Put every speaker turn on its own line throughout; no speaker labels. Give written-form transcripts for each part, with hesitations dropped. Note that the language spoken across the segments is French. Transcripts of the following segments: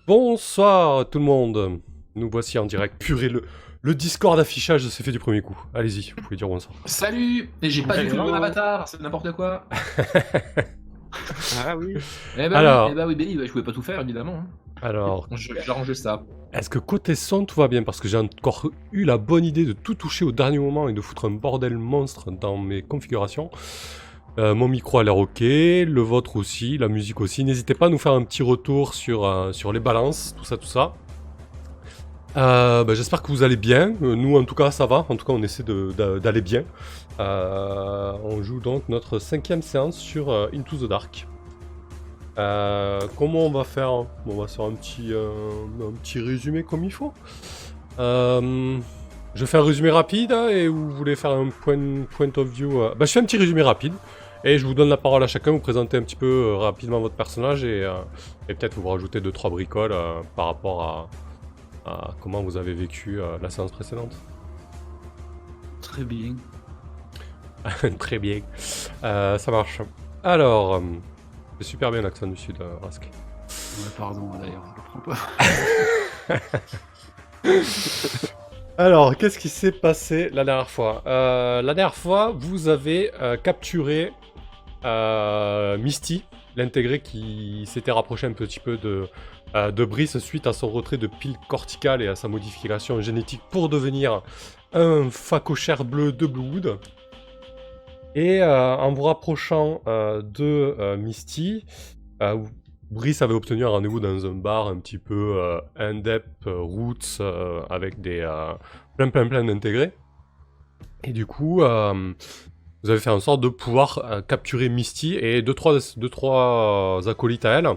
Bonsoir tout le monde, nous voici en direct. Purée, le Discord affichage s'est fait du premier coup. Allez-y, vous pouvez dire bonsoir.
Salut. Et j'ai pas du tout le bon avatar, c'est n'importe quoi.
Ah oui.
Eh bah
Alors.
oui, Benny, je pouvais pas tout faire évidemment.
Alors,
J'ai arrangé ça.
est-ce que côté son tout va bien? Parce que j'ai encore eu la bonne idée de tout toucher au dernier moment et de foutre un bordel monstre dans mes configurations. Mon micro a l'air ok, le vôtre aussi, la musique aussi. N'hésitez pas à nous faire un petit retour sur les balances, tout ça. J'espère que vous allez bien. Nous, en tout cas, ça va. En tout cas, on essaie d'aller bien. On joue donc notre 5e séance sur Into the Dark. Comment on va faire? On va faire un petit résumé comme il faut. Je fais un résumé rapide et vous voulez faire un point of view. Je fais un petit résumé rapide et je vous donne la parole à chacun. Vous présentez un petit peu rapidement votre personnage et peut-être vous rajoutez 2-3 bricoles par rapport à comment vous avez vécu la séance précédente.
Très bien.
Très bien. Ça marche. Alors, c'est super bien l'accent du sud, Rask.
Ouais, pardon d'ailleurs, je le prends pas.
Alors, qu'est-ce qui s'est passé la dernière fois? La dernière fois, vous avez capturé Misty, l'intégré qui s'était rapproché un petit peu de Brice suite à son retrait de pile corticale et à sa modification génétique pour devenir un facochère bleu de Bluewood. Et en vous rapprochant de Misty, Brice avait obtenu un rendez-vous dans un bar un petit peu in-depth, roots, avec des plein d'intégrés. Et du coup, vous avez fait en sorte de pouvoir capturer Misty et 2-3 acolytes à elle.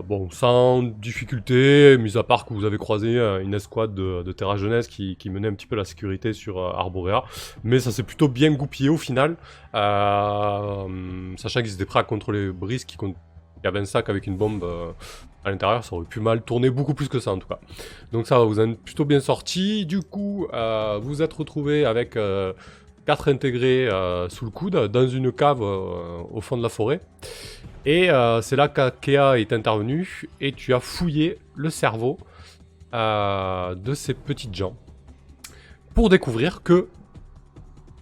Bon, sans difficulté, mis à part que vous avez croisé une escouade de Terra Jeunesse qui menait un petit peu la sécurité sur Arborea. Mais ça s'est plutôt bien goupillé au final. Sachant qu'ils étaient prêts à contrôler Brice qui avait un sac avec une bombe à l'intérieur, ça aurait pu mal tourner, beaucoup plus que ça en tout cas. Donc ça va, vous en êtes plutôt bien sorti. Du coup, vous êtes retrouvés avec 4 intégrés sous le coude, dans une cave au fond de la forêt. Et c'est là qu'Akea est intervenu et tu as fouillé le cerveau de ces petites gens pour découvrir que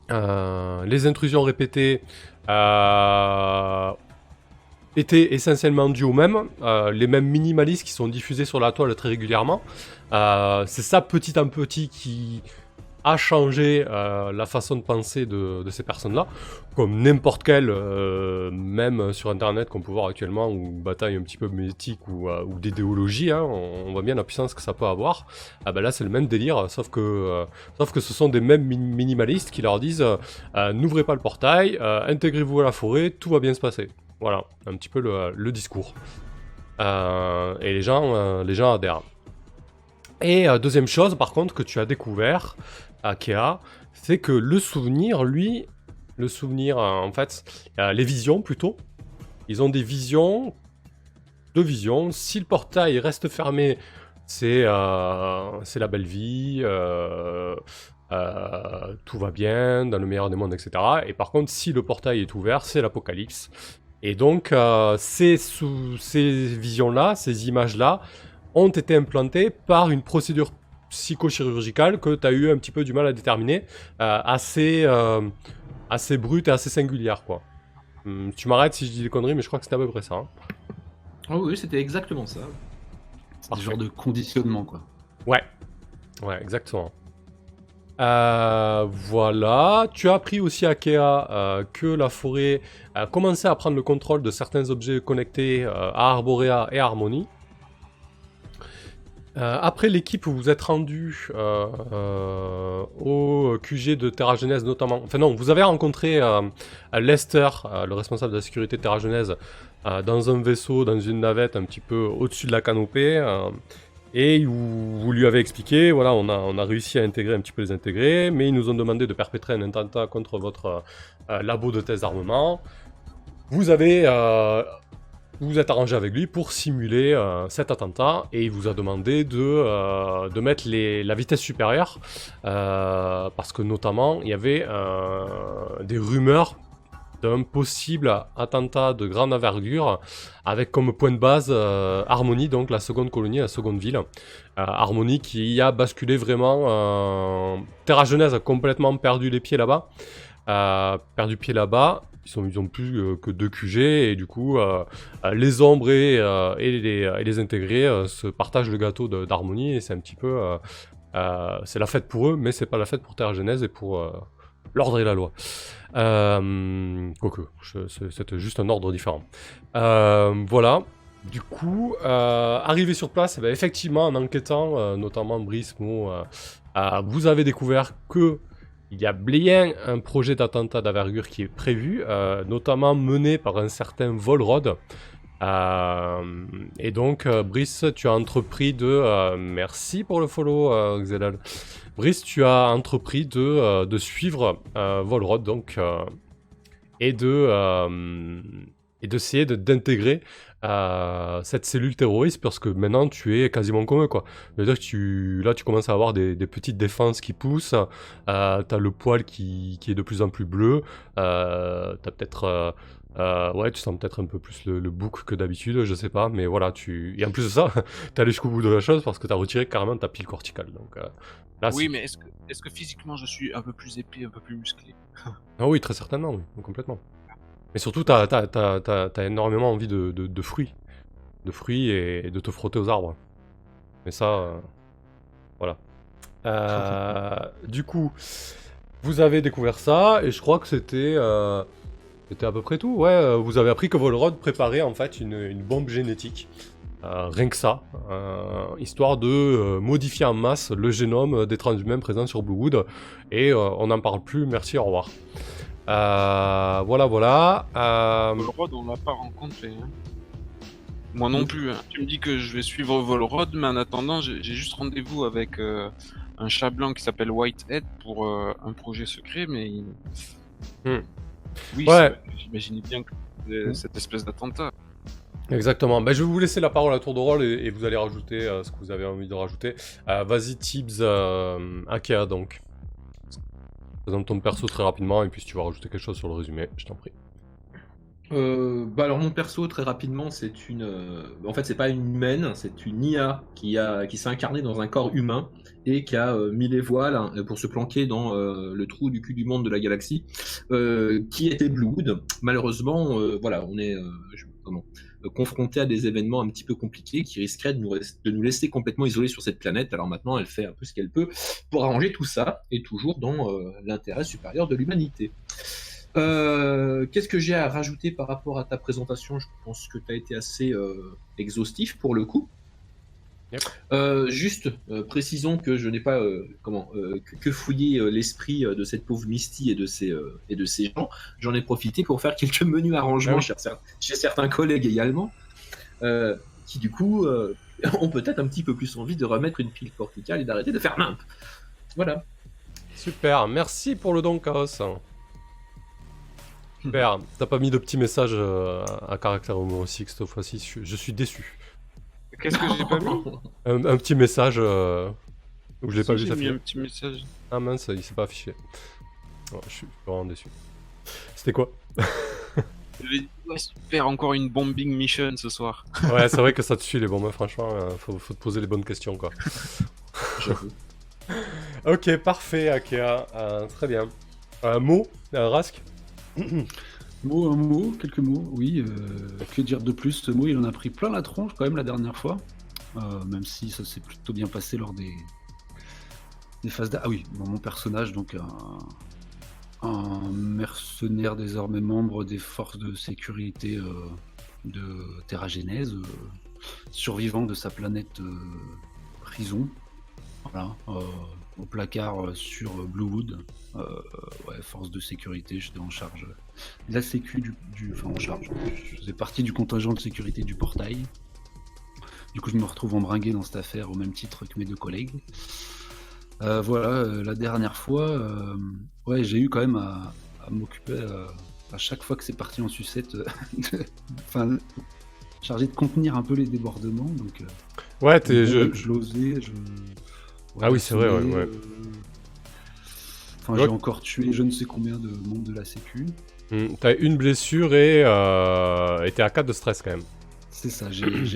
les intrusions répétées étaient essentiellement dues aux mêmes, les mêmes minimalistes qui sont diffusés sur la toile très régulièrement. C'est ça petit à petit qui a changé la façon de penser de ces personnes-là, comme n'importe quelle, même sur internet qu'on peut voir actuellement, ou bataille un petit peu médiatique ou d'idéologie, hein, on voit bien la puissance que ça peut avoir. Là c'est le même délire, sauf que ce sont des mêmes minimalistes qui leur disent n'ouvrez pas le portail, intégrez-vous à la forêt, tout va bien se passer. Voilà, un petit peu le discours. Et les gens adhèrent. Et deuxième chose, par contre, que tu as découvert, Akea, c'est que le souvenir, en fait, les visions plutôt, ils ont des visions, si le portail reste fermé, c'est la belle vie, tout va bien, dans le meilleur des mondes, etc. Et par contre, si le portail est ouvert, c'est l'apocalypse. Et donc, ces visions-là, ces images-là, ont été implantées par une procédure psychochirurgicale que tu as eu un petit peu du mal à déterminer, assez brute et assez singulière, quoi. Tu m'arrêtes si je dis des conneries, mais je crois que c'était à peu près ça. Hein.
Oh oui, c'était exactement ça. C'est du genre de conditionnement, quoi.
Ouais, exactement. Voilà, tu as appris aussi, Akea, que la forêt commençait à prendre le contrôle de certains objets connectés à Arborea et Harmony. Après l'équipe, vous vous êtes rendu au QG de Terra Genèse notamment. Enfin non, vous avez rencontré Lester, le responsable de la sécurité de Terra Genèse, dans un vaisseau, dans une navette un petit peu au-dessus de la canopée. Et vous lui avez expliqué, voilà, on a réussi à intégrer un petit peu les intégrés, mais ils nous ont demandé de perpétrer un attentat contre votre labo de test d'armement. Vous avez vous vous êtes arrangé avec lui pour simuler cet attentat et il vous a demandé de mettre la vitesse supérieure parce que notamment il y avait des rumeurs d'un possible attentat de grande envergure avec comme point de base Harmonie, donc la seconde colonie, la seconde ville. Harmonie qui a basculé vraiment. Terra Genèse a complètement perdu les pieds là-bas. Perdu pied là-bas. Ils ont plus que 2 QG et du coup les ombres et les intégrés se partagent le gâteau d'Harmonie et c'est un petit peu c'est la fête pour eux mais c'est pas la fête pour Terra Genèse et pour l'ordre et la loi. Quoique, c'était juste un ordre différent. Voilà. Du coup, arrivé sur place, effectivement, en enquêtant, notamment Brice, Mo, vous avez découvert que il y a bien un projet d'attentat d'envergure qui est prévu, notamment mené par un certain Volrod. Et donc, Brice, tu as entrepris de... merci pour le follow, Xelal. Brice, tu as entrepris de suivre Volrod, donc, et d'essayer d'intégrer cette cellule terroriste parce que maintenant tu es quasiment comme eux, quoi. C'est-à-dire que là tu commences à avoir des petites défenses qui poussent, t'as le poil qui est de plus en plus bleu, t'as peut-être... ouais, tu sens peut-être un peu plus le bouc que d'habitude, je sais pas, mais voilà, et en plus de ça, t'es allé jusqu'au bout de la chose parce que t'as retiré carrément ta pile corticale, donc là,
Oui, mais est-ce que physiquement je suis un peu plus épais, un peu plus musclé?
Ah oui, très certainement, oui, complètement. Mais surtout, t'as énormément envie de fruits. De fruits et de te frotter aux arbres. Mais ça, voilà. Du coup, vous avez découvert ça, et je crois que c'était à peu près tout. Ouais, vous avez appris que Volrod préparait en fait une bombe génétique. Rien que ça, histoire de modifier en masse le génome des transhumains présents sur Bluewood. Et on n'en parle plus, merci, au revoir. Voilà.
Volrod, on l'a pas rencontré. Hein. Moi non plus. Hein. Tu me dis que je vais suivre Volrod, mais en attendant, j'ai juste rendez-vous avec un chat blanc qui s'appelle Whitehead pour un projet secret, mais... Oui,
ouais.
J'imaginais bien que cette espèce d'attentat.
Exactement. Ben, je vais vous laisser la parole à tour de rôle et vous allez rajouter ce que vous avez envie de rajouter. Vas-y, Tibbs, Akea donc. Présente ton perso très rapidement et puis si tu vas rajouter quelque chose sur le résumé, je t'en prie.
Alors mon perso très rapidement c'est une en fait c'est pas une humaine, c'est une IA qui s'est incarnée dans un corps humain et qui a mis les voiles pour se planquer dans le trou du cul du monde de la galaxie qui était Bluewood. Malheureusement voilà, on est confronté à des événements un petit peu compliqués qui risqueraient de nous laisser complètement isolés sur cette planète. Alors maintenant elle fait un peu ce qu'elle peut pour arranger tout ça et toujours dans l'intérêt supérieur de l'humanité. Qu'est-ce que j'ai à rajouter par rapport à ta présentation? Je pense que tu as été assez exhaustif pour le coup. Yep. Juste, précisons que je n'ai pas que fouillé l'esprit de cette pauvre Misty et de ces gens. J'en ai profité pour faire quelques menus arrangements chez certains collègues également, qui du coup ont peut-être un petit peu plus envie de remettre une pile corticale et d'arrêter de faire nimp. Voilà.
Super, merci pour le don, Chaos. Super, t'as pas mis de petits messages à caractère humoristique cette fois-ci, je suis déçu.
Qu'est-ce que j'ai pas mis
un petit message où je l'ai pas vu
s'afficher.
J'ai
mis un petit message.
Ah mince, il s'est pas affiché. Oh, je suis vraiment déçu. C'était quoi?
Ouais, super, encore une bombing mission ce soir.
Ouais, c'est vrai que ça te suit les bombes, franchement, faut te poser les bonnes questions quoi.
J'avoue.
Ok, parfait, Akea, très bien. Mo, Rask.
Quelques mots, oui. Que dire de plus? Ce mot, il en a pris plein la tronche quand même la dernière fois. Même si ça s'est plutôt bien passé lors des phases Ah oui, bon, mon personnage, donc un mercenaire désormais membre des forces de sécurité de Terra Genèse, survivant de sa planète prison. Voilà. Au placard sur Bluewood. Ouais, force de sécurité, j'étais en charge de la sécu enfin en charge, je faisais partie du contingent de sécurité du portail. Du coup, je me retrouve embringué dans cette affaire au même titre que mes 2 collègues. Voilà, la dernière fois, ouais, j'ai eu quand même à m'occuper, à chaque fois que c'est parti en sucette, de enfin, chargé de contenir un peu les débordements, donc
Ouais,
je l'osais,
Ah oui, c'est vrai, ouais.
Enfin,
Ouais.
j'ai encore tué je ne sais combien de membres de la sécu.
T'as une blessure et t'es à 4 de stress quand même.
C'est ça,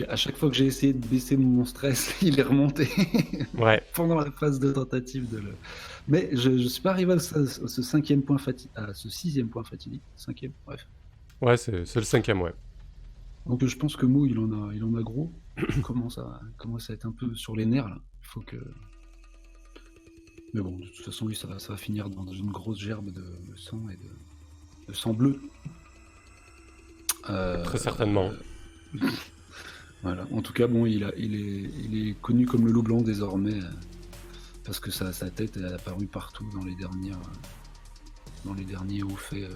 à chaque fois que j'ai essayé de baisser mon stress, il est remonté
Ouais.
pendant la phase de tentative de le... Mais je suis pas arrivé à ce 5e point à ce 6e point fatidique. 5e, bref.
Ouais, c'est le 5e, ouais.
Donc je pense que Mo, il en a gros. commence à être un peu sur les nerfs, là. Il faut que... Mais bon, de toute façon, lui, ça va finir dans une grosse gerbe de sang et de sang bleu.
Très certainement.
Voilà. En tout cas, bon, il est connu comme le loup blanc désormais, parce que sa tête est apparue partout dans les derniers hauts faits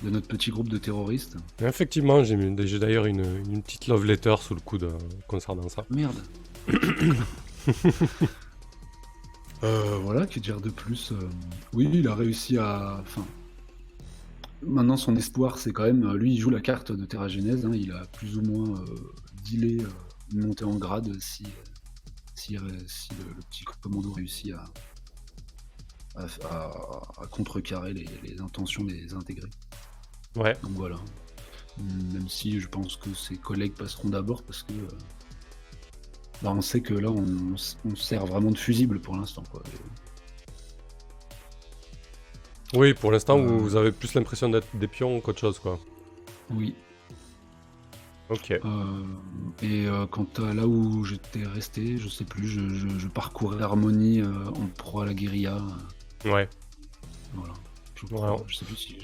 de notre petit groupe de terroristes.
Effectivement, j'ai d'ailleurs une petite love letter sous le coude concernant ça.
Merde. Voilà, que dire de plus Oui, il a réussi à... Enfin, maintenant, son espoir, c'est quand même... Lui, il joue la carte de Terra Genèse, hein, il a plus ou moins dealé une montée en grade si le petit commando réussit à contrecarrer les intentions des intégrés.
Ouais.
Donc voilà. Même si je pense que ses collègues passeront d'abord parce que on sait que là on sert vraiment de fusible pour l'instant, quoi.
Oui, pour l'instant, vous avez plus l'impression d'être des pions qu'autre chose, quoi.
Oui.
Ok.
Et quant à là où j'étais resté, je sais plus, je parcourais l'harmonie en proie à la guérilla.
Ouais.
Voilà.
Voilà.
Je sais plus si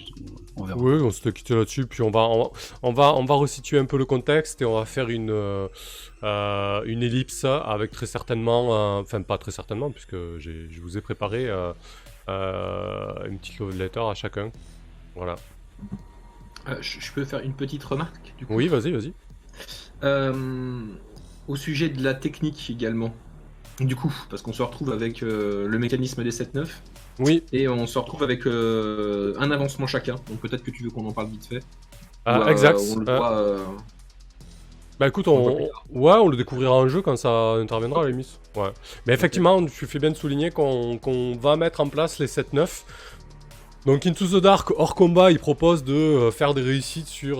on verra.
Oui, on s'était quitté là-dessus, puis on va resituer un peu le contexte et on va faire une ellipse avec très certainement, enfin pas très certainement, puisque je vous ai préparé une petite love letter à chacun. Voilà.
Je peux faire une petite remarque du coup.
Oui, vas-y.
Au sujet de la technique également. Du coup, parce qu'on se retrouve avec le mécanisme des 7-9.
Oui.
Et on se retrouve avec un avancement chacun. Donc peut-être que tu veux qu'on en parle vite fait.
Exact.
On le voit,
Bah écoute, on le découvrira en jeu quand ça interviendra à la limite. Ouais. Mais effectivement, tu fais bien de souligner qu'on va mettre en place les 7-9. Donc Into the Dark, hors combat, il propose de faire des réussites sur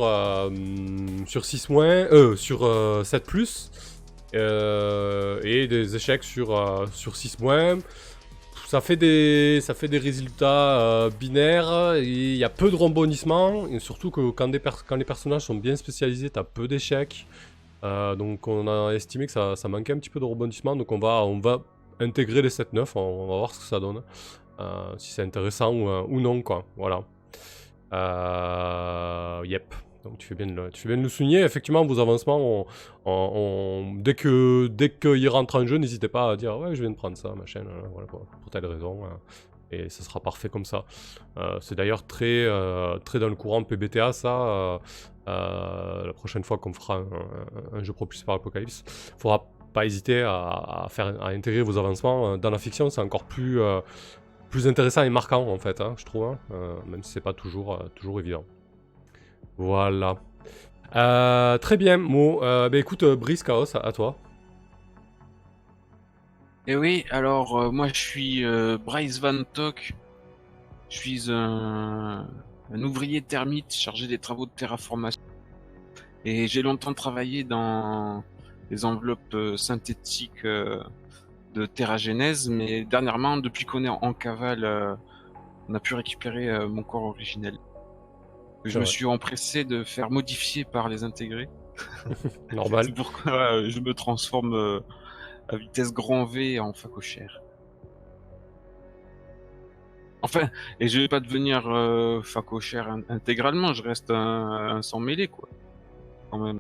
6 sur 7+, et des échecs sur 6-. Ça fait des résultats binaires, il y a peu de rebondissements, et surtout que quand les personnages sont bien spécialisés, t'as peu d'échecs. Donc on a estimé que ça manquait un petit peu de rebondissements, donc on va intégrer les 7-9, on va voir ce que ça donne. Si c'est intéressant ou non, quoi. Voilà. Yep. Donc tu fais bien de le souligner. Effectivement, vos avancements, dès qu'il rentre en jeu, n'hésitez pas à dire ouais, je viens de prendre ça, machin, voilà, pour telle raison. Et ce sera parfait comme ça. C'est d'ailleurs très dans le courant PBTA, ça. La prochaine fois qu'on fera un jeu propulsé par Apocalypse, faudra pas hésiter à intégrer vos avancements. Dans la fiction, c'est encore plus intéressant et marquant en fait, hein, je trouve, hein, même si c'est pas toujours évident. Voilà. Très bien, Mo. Écoute, Brice Chaos, à toi.
Et oui, alors moi je suis Bryce Van Tok. Je suis un ouvrier termite chargé des travaux de terraformation. Et j'ai longtemps travaillé dans les enveloppes synthétiques de Terra Genèse, mais dernièrement, depuis qu'on est en cavale, on a pu récupérer mon corps originel. Je me suis empressé de faire modifier par les intégrés.
Normal.
C'est pourquoi je me transforme à vitesse grand V en facochère. Enfin, et je vais pas devenir facochère intégralement, je reste un sang mêlé, quoi. Quand même.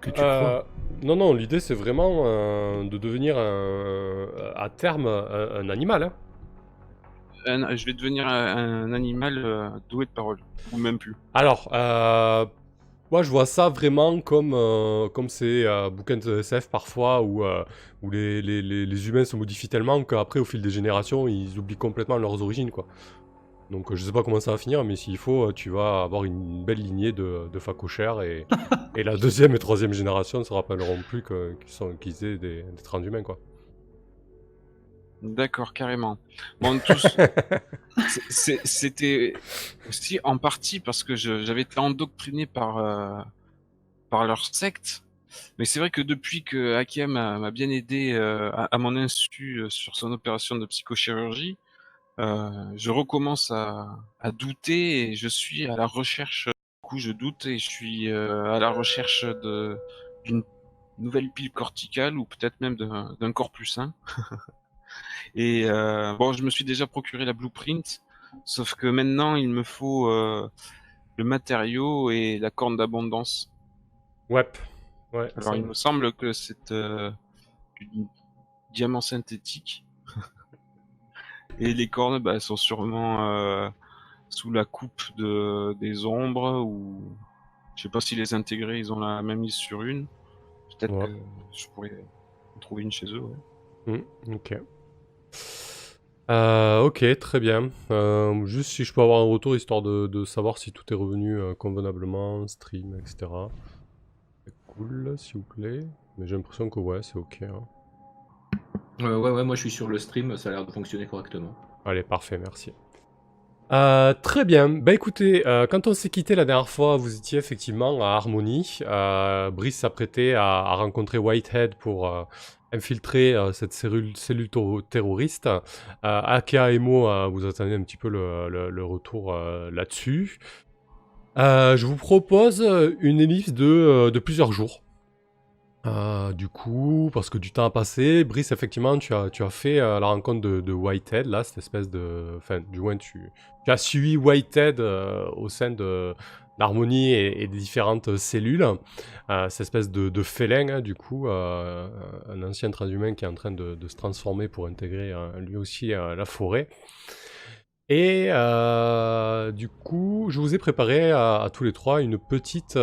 Que tu crois.
Non, l'idée c'est vraiment de devenir à terme un animal. Hein.
Je vais devenir un animal doué de parole, ou même plus.
Alors, Moi, je vois ça vraiment comme ces bouquins de SF parfois où les humains se modifient tellement qu'après, au fil des générations, ils oublient complètement leurs origines, quoi. Donc, je sais pas comment ça va finir, mais s'il faut, tu vas avoir une belle lignée de facochères et la deuxième et troisième génération ne se rappelleront plus qu'ils aient des transhumains, quoi.
D'accord, carrément. Bon, tous, c'était aussi en partie parce que j'avais été endoctriné par leur secte. Mais c'est vrai que depuis que Akia m'a bien aidé à mon insu sur son opération de psychochirurgie, je recommence à douter et je suis à la recherche. Du coup, je doute et je suis à la recherche d'une nouvelle pile corticale ou peut-être même d'un corps plus sain. Et bon, je me suis déjà procuré la blueprint, sauf que maintenant il me faut le matériau et la corne d'abondance.
Ouais. Ouais,
Alors il me semble que c'est du diamant synthétique. Et les cornes, bah, elles sont sûrement sous la coupe des ombres ou je sais pas si les intégrés ils ont la même mise sur une. Peut-être
Ouais.
que je pourrais en trouver une chez eux. Ouais.
Ok. Ok, très bien. Juste si je peux avoir un retour histoire de savoir si tout est revenu convenablement, stream, etc. C'est cool, s'il vous plaît. Mais j'ai l'impression que ouais, c'est ok. Hein.
Ouais, moi je suis sur le stream, ça a l'air de fonctionner correctement.
Allez, parfait, merci. Très bien. Bah écoutez, quand on s'est quitté la dernière fois, vous étiez effectivement à Harmony. Brice s'apprêtait à rencontrer Whitehead pour infiltrer cette cellule terroriste. Akia et Mo, vous attendez un petit peu le retour là-dessus. Je vous propose une ellipse de plusieurs jours. Du coup, parce que du temps a passé, Brice, effectivement, tu as fait la rencontre de Whitehead, là, cette espèce de... Enfin, du moins, tu as suivi Whitehead au sein de l'harmonie et des différentes cellules. Cette espèce de félin, hein, du coup, un ancien transhumain qui est en train de se transformer pour intégrer lui aussi la forêt. Et du coup, je vous ai préparé à tous les trois une petite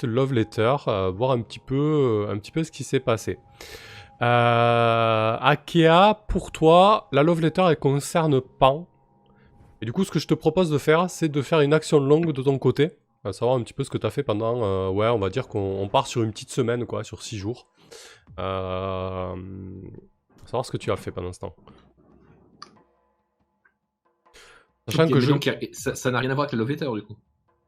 love letter, voir un petit peu ce qui s'est passé. Akea, pour toi, la love letter, elle concerne Pan. Et du coup, ce que je te propose de faire, c'est de faire une action longue de ton côté. Savoir un petit peu ce que tu as fait pendant, ouais, on va dire qu'on part sur une petite semaine, quoi, sur 6 jours. Savoir ce que tu as fait pendant ce temps. Sachant que
donc, ça n'a rien à voir avec le love letter du coup.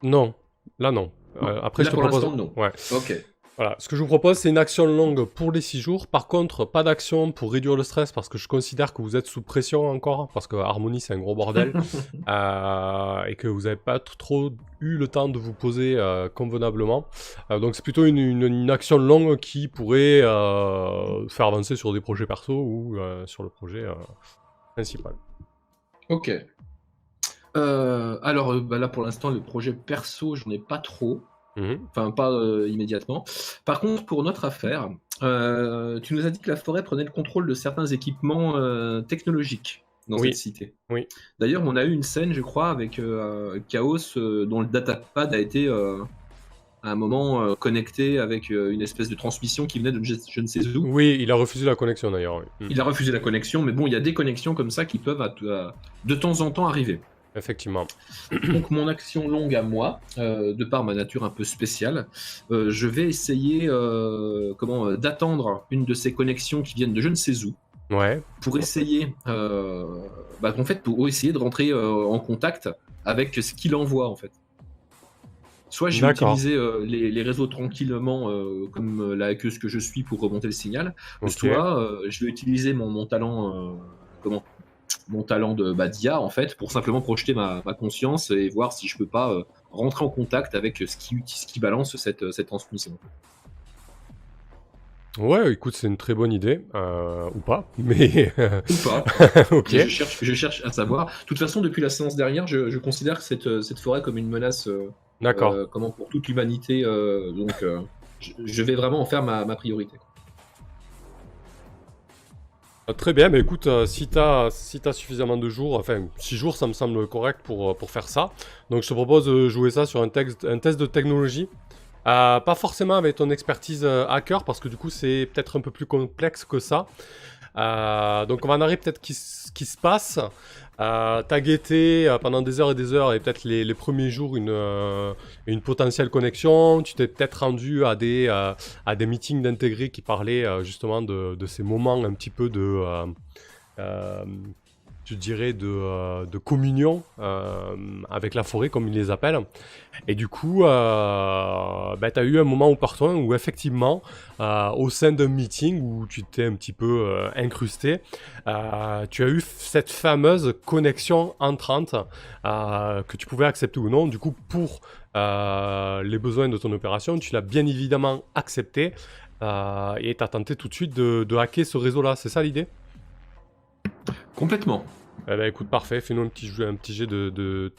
Non, là non. Après,
là,
je te
pour
propose.
l'instant, non.
Ouais.
Ok.
Voilà, ce que je vous propose, c'est une action longue pour les 6 jours. Par contre, pas d'action pour réduire le stress parce que je considère que vous êtes sous pression encore, parce que Harmony, c'est un gros bordel, et que vous n'avez pas trop eu le temps de vous poser convenablement. Donc c'est plutôt une action longue qui pourrait faire avancer sur des projets perso ou sur le projet principal.
Ok. Alors là, pour l'instant, le projet perso, j'en ai pas trop. Enfin, pas immédiatement. Par contre, pour notre affaire, tu nous as dit que la forêt prenait le contrôle de certains équipements technologiques dans cette cité.
Oui.
D'ailleurs, on a eu une scène, je crois, avec Chaos, dont le datapad a été à un moment connecté avec une espèce de transmission qui venait de je ne sais où.
Oui, il a refusé la connexion d'ailleurs. Oui.
Il a refusé la connexion, mais bon, il y a des connexions comme ça qui peuvent de temps en temps arriver.
Effectivement.
Donc mon action longue à moi, de par ma nature un peu spéciale, je vais essayer d'attendre une de ces connexions qui viennent de je ne sais où, pour essayer, pour essayer de rentrer en contact avec ce qu'il envoie en fait. Soit je vais utiliser les réseaux tranquillement comme la hackeuse que je suis pour remonter le signal, soit je vais utiliser mon talent mon talent d'IA en fait pour simplement projeter ma conscience et voir si je peux pas rentrer en contact avec ce qui balance cette transmission.
Ouais, écoute, c'est une très bonne idée, ou pas, mais...
Ou pas.
Ok.
Je cherche à savoir. De toute façon, depuis la séance dernière, je considère cette forêt comme une menace pour toute l'humanité, donc je vais vraiment en faire ma priorité.
Très bien, mais écoute, si t'as suffisamment de jours, enfin 6 jours ça me semble correct pour faire ça. Donc je te propose de jouer ça sur un test de technologie. Pas forcément avec ton expertise hacker, parce que du coup c'est peut-être un peu plus complexe que ça. Donc on va en arriver peut-être ce qui se passe. T'as guetté pendant des heures et des heures, et peut-être les premiers jours une potentielle connexion. Tu t'es peut-être rendu à des meetings d'intégrés qui parlaient justement de ces moments un petit peu euh, je dirais de communion avec la forêt, comme ils les appellent. Et du coup, tu as eu un moment opportun où effectivement, au sein d'un meeting où tu t'es un petit peu incrusté, tu as eu cette fameuse connexion entrante que tu pouvais accepter ou non. Du coup, pour les besoins de ton opération, tu l'as bien évidemment accepté et tu as tenté tout de suite de hacker ce réseau-là. C'est ça l'idée?
Complètement.
Eh ben, écoute, parfait. Fais-nous un petit jet de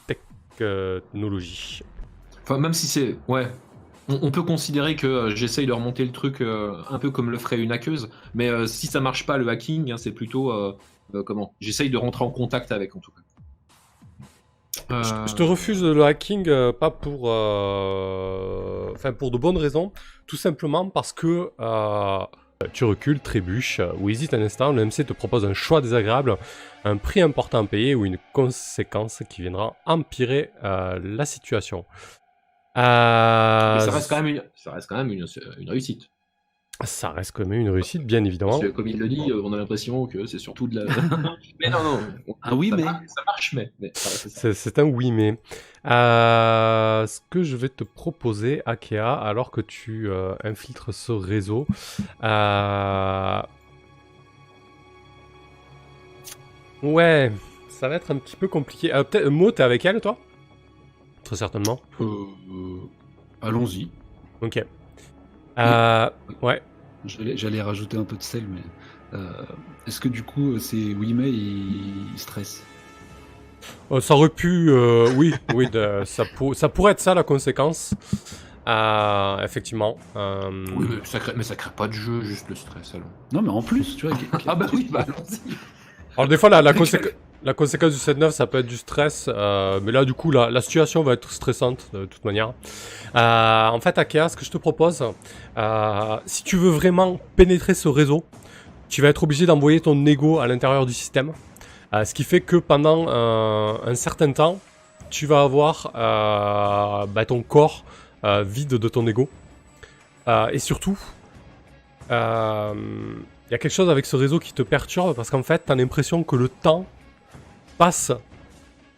technologie.
Enfin, même si c'est... Ouais. On peut considérer que j'essaye de remonter le truc un peu comme le ferait une hackeuse, mais si ça marche pas le hacking, hein, c'est plutôt... comment? J'essaye de rentrer en contact avec, en tout cas.
Je te refuse le hacking, pas pour... Enfin, pour de bonnes raisons. Tout simplement parce que... tu recules, trébuches, ou hésites un instant, le MC te propose un choix désagréable, un prix important à payer ou une conséquence qui viendra empirer la situation.
Mais ça reste quand même une réussite.
Ça reste quand même une réussite, bien évidemment.
Parce que, comme il le dit, on a l'impression que c'est surtout de la... mais non.
Ah oui, mais...
Ça marche, mais ça reste ça.
C'est un oui, mais... ce que je vais te proposer, Akea, alors que tu infiltres ce réseau... Ouais, ça va être un petit peu compliqué. Peut-être, Mo, t'es avec elle, toi? Très certainement.
Allons-y.
Ok. Ouais.
J'allais rajouter un peu de sel, mais... Est-ce que du coup, c'est Wimei, il stresse?
Ça aurait pu... oui, ça pourrait être ça, la conséquence. Effectivement.
Oui, mais ça crée pas de jeu, juste le stress, alors.
Non, mais en plus, tu vois...
Ah bah oui, bah allons-y.
Alors des fois, la conséquence du 7-9, ça peut être du stress, mais là, du coup, la situation va être stressante, de toute manière. En fait, Akea, ce que je te propose, si tu veux vraiment pénétrer ce réseau, tu vas être obligé d'envoyer ton ego à l'intérieur du système. Ce qui fait que pendant un certain temps, tu vas avoir ton corps vide de ton ego. Et surtout, il y a quelque chose avec ce réseau qui te perturbe parce qu'en fait, tu as l'impression que le temps passe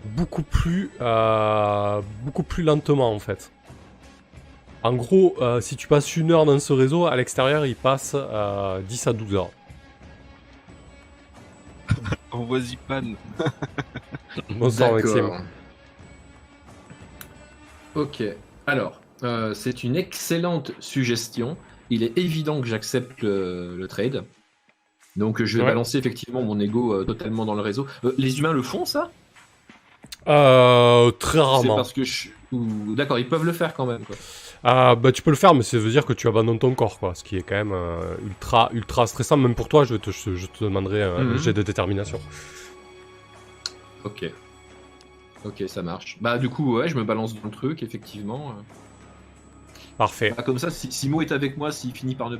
beaucoup plus lentement en fait. En gros, si tu passes 1 heure dans ce réseau, à l'extérieur, il passe 10 à 12 heures.
Envoie-y pan.
Bonsoir Maxime.
Ok, alors, c'est une excellente suggestion. Il est évident que j'accepte le trade. Donc je vais balancer effectivement mon ego totalement dans le réseau. Les humains le font, ça?
Très rarement.
C'est parce que D'accord, ils peuvent le faire quand même, quoi.
Tu peux le faire, mais ça veut dire que tu abandonnes ton corps, quoi. Ce qui est quand même ultra stressant, même pour toi. Je te demanderai un jet de détermination.
Ok, ça marche. Bah du coup, ouais, je me balance dans le truc, effectivement.
Parfait.
Bah, comme ça, si Mo est avec moi, s'il finit par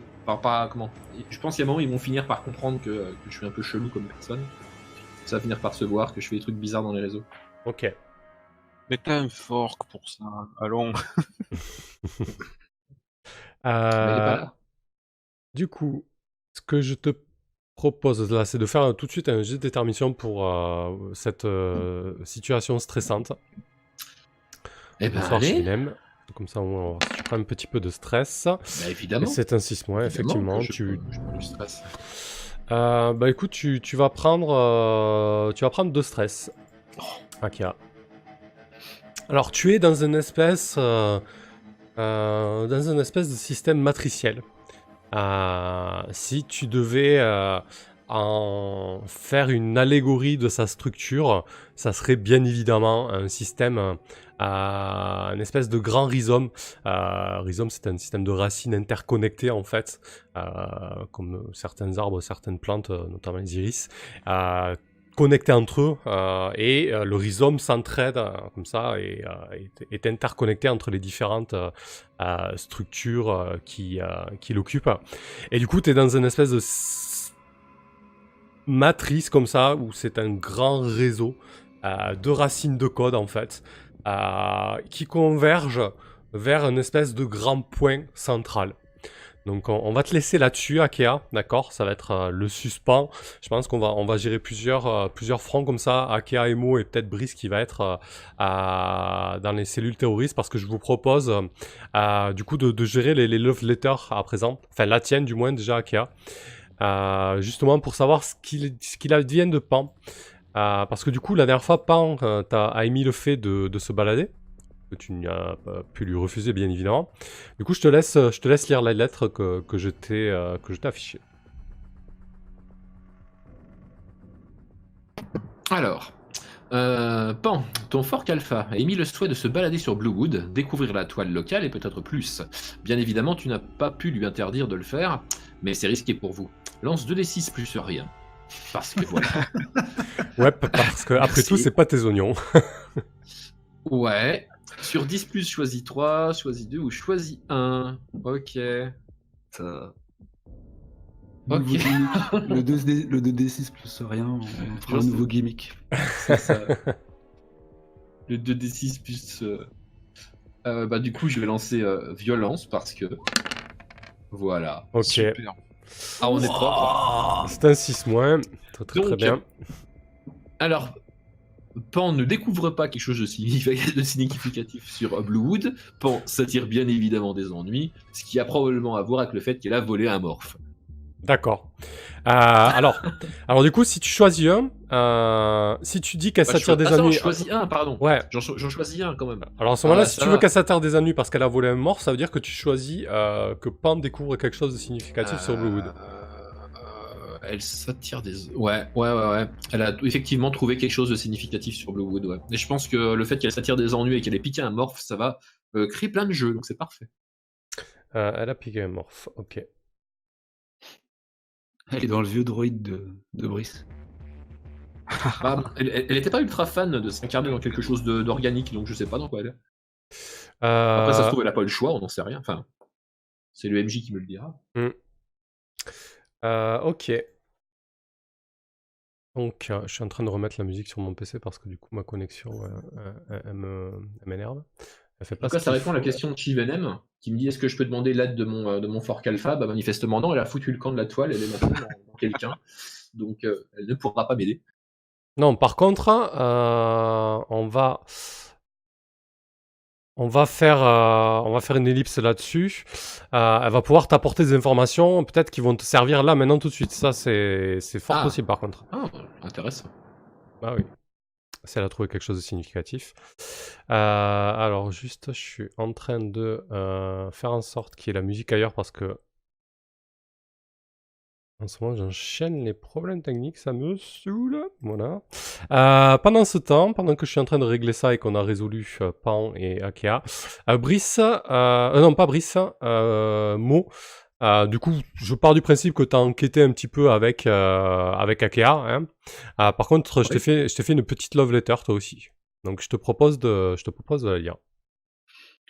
comment? Je pense qu'il y a un moment, ils vont finir par comprendre que je suis un peu chelou comme personne. Ça va finir par se voir que je fais des trucs bizarres dans les réseaux.
Ok.
Mais t'as un fork pour ça. Allons.
Mais il est pas là.
Du coup, ce que je te propose là, c'est de faire tout de suite un jet de détermination pour cette situation stressante.
Eh ben,
Bonsoir,
allez.
Chilem. Comme ça, on tu prends un petit peu de stress.
Bah, évidemment.
C'est un 6 mois, effectivement.
Je prends du stress.
Écoute, tu vas prendre 2 stress. Akea. Alors, tu es dans une espèce de système matriciel. Si tu devais en faire une allégorie de sa structure, ça serait bien évidemment un système, une espèce de grand rhizome. Rhizome, c'est un système de racines interconnectées en fait, comme certains arbres, certaines plantes, notamment les iris, connectés entre eux, et le rhizome s'entraide comme ça et est interconnecté entre les différentes structures qui l'occupent. Et du coup, tu es dans une espèce de matrice comme ça, où c'est un grand réseau de racines de code en fait, qui convergent vers une espèce de grand point central. Donc on va te laisser là-dessus, Akea, d'accord? Ça va être le suspens. Je pense qu'on va gérer plusieurs fronts comme ça. Akea, Emo et peut-être Brice qui va être dans les cellules terroristes, parce que je vous propose du coup de gérer les love letters à présent. Enfin la tienne du moins déjà, Akea. Justement pour savoir ce qu'il advient de Pan. Parce que du coup la dernière fois, Pan a émis le fait de se balader. Que tu n'as pas pu lui refuser, bien évidemment. Du coup, je te laisse lire la lettre que je t'ai affichée.
Alors, Pan, ton fork alpha a émis le souhait de se balader sur Bluewood, découvrir la toile locale et peut-être plus. Bien évidemment, tu n'as pas pu lui interdire de le faire, mais c'est risqué pour vous. Lance 2d6 plus rien. Parce que voilà.
Ouais, parce que après tout, c'est pas tes oignons.
Ouais. Sur 10 plus, choisis 3, choisis 2 ou choisis 1. Ok. Ça... Ok.
Nouveau gimmick. Le 2D6 plus rien, on fera un nouveau gimmick.
C'est ça. Le 2d6 plus... bah du coup, je vais lancer violence parce que... Voilà.
Ok.
Super.
Ah, on est propre.
C'est un 6-. Très
Donc,
bien.
Alors, Pan ne découvre pas quelque chose de significatif sur Bluewood. Pan s'attire bien évidemment des ennuis, ce qui a probablement à voir avec le fait qu'elle a volé un morphe.
D'accord. Alors du coup, si tu choisis un, si tu dis qu'elle s'attire des ennuis...
J'en choisis un, pardon.
Ouais.
J'en choisis un quand même.
Alors à ce moment-là,
Ah,
si
ça
tu
va.
veux qu'elle s'attire des ennuis parce qu'elle a volé un morph, ça veut dire que tu choisis que Pan découvre quelque chose de significatif sur Bluewood.
Elle s'attire des... Ouais. Elle a effectivement trouvé quelque chose de significatif sur Bluewood, ouais. Et je pense que le fait qu'elle s'attire des ennuis et qu'elle ait piqué un morph, ça va créer plein de jeux, donc c'est parfait.
Elle a piqué un morph, ok.
Elle est dans le vieux droïde de Brice.
Bah, elle était pas ultra fan de s'incarner dans quelque chose d'organique, donc je sais pas dans quoi elle est. Après, ça se trouve, elle a pas eu le choix, on n'en sait rien. Enfin, c'est le MJ qui me le dira.
Ok. Donc, je suis en train de remettre la musique sur mon PC parce que du coup, ma connexion, elle m'énerve. Elle fait pas
En tout cas,
ce
ça
qu'il
répond à la
faut.
question de Chivenem, qui me dit est-ce que je peux demander l'aide de mon fork alpha? Bah, manifestement, non, elle a foutu le camp de la toile, elle est maintenant dans quelqu'un. Donc, elle ne pourra pas m'aider.
Non, par contre, on va faire une ellipse là-dessus. Elle va pouvoir t'apporter des informations, peut-être qui vont te servir là, maintenant, tout de suite. Ça, c'est fort possible, par contre.
Ah, intéressant.
Bah oui. Si elle a trouvé quelque chose de significatif. Alors, juste, je suis en train de faire en sorte qu'il y ait la musique ailleurs parce que en ce moment, j'enchaîne les problèmes techniques, ça me saoule. Voilà. Pendant ce temps, pendant que je suis en train de régler ça et qu'on a résolu Pan et Akea, Brice, non pas Brice, Mo. Du coup, je pars du principe que tu as enquêté un petit peu avec Akea. Hein. Par contre, je t'ai fait une petite love letter, toi aussi. Donc, je te propose de la lire.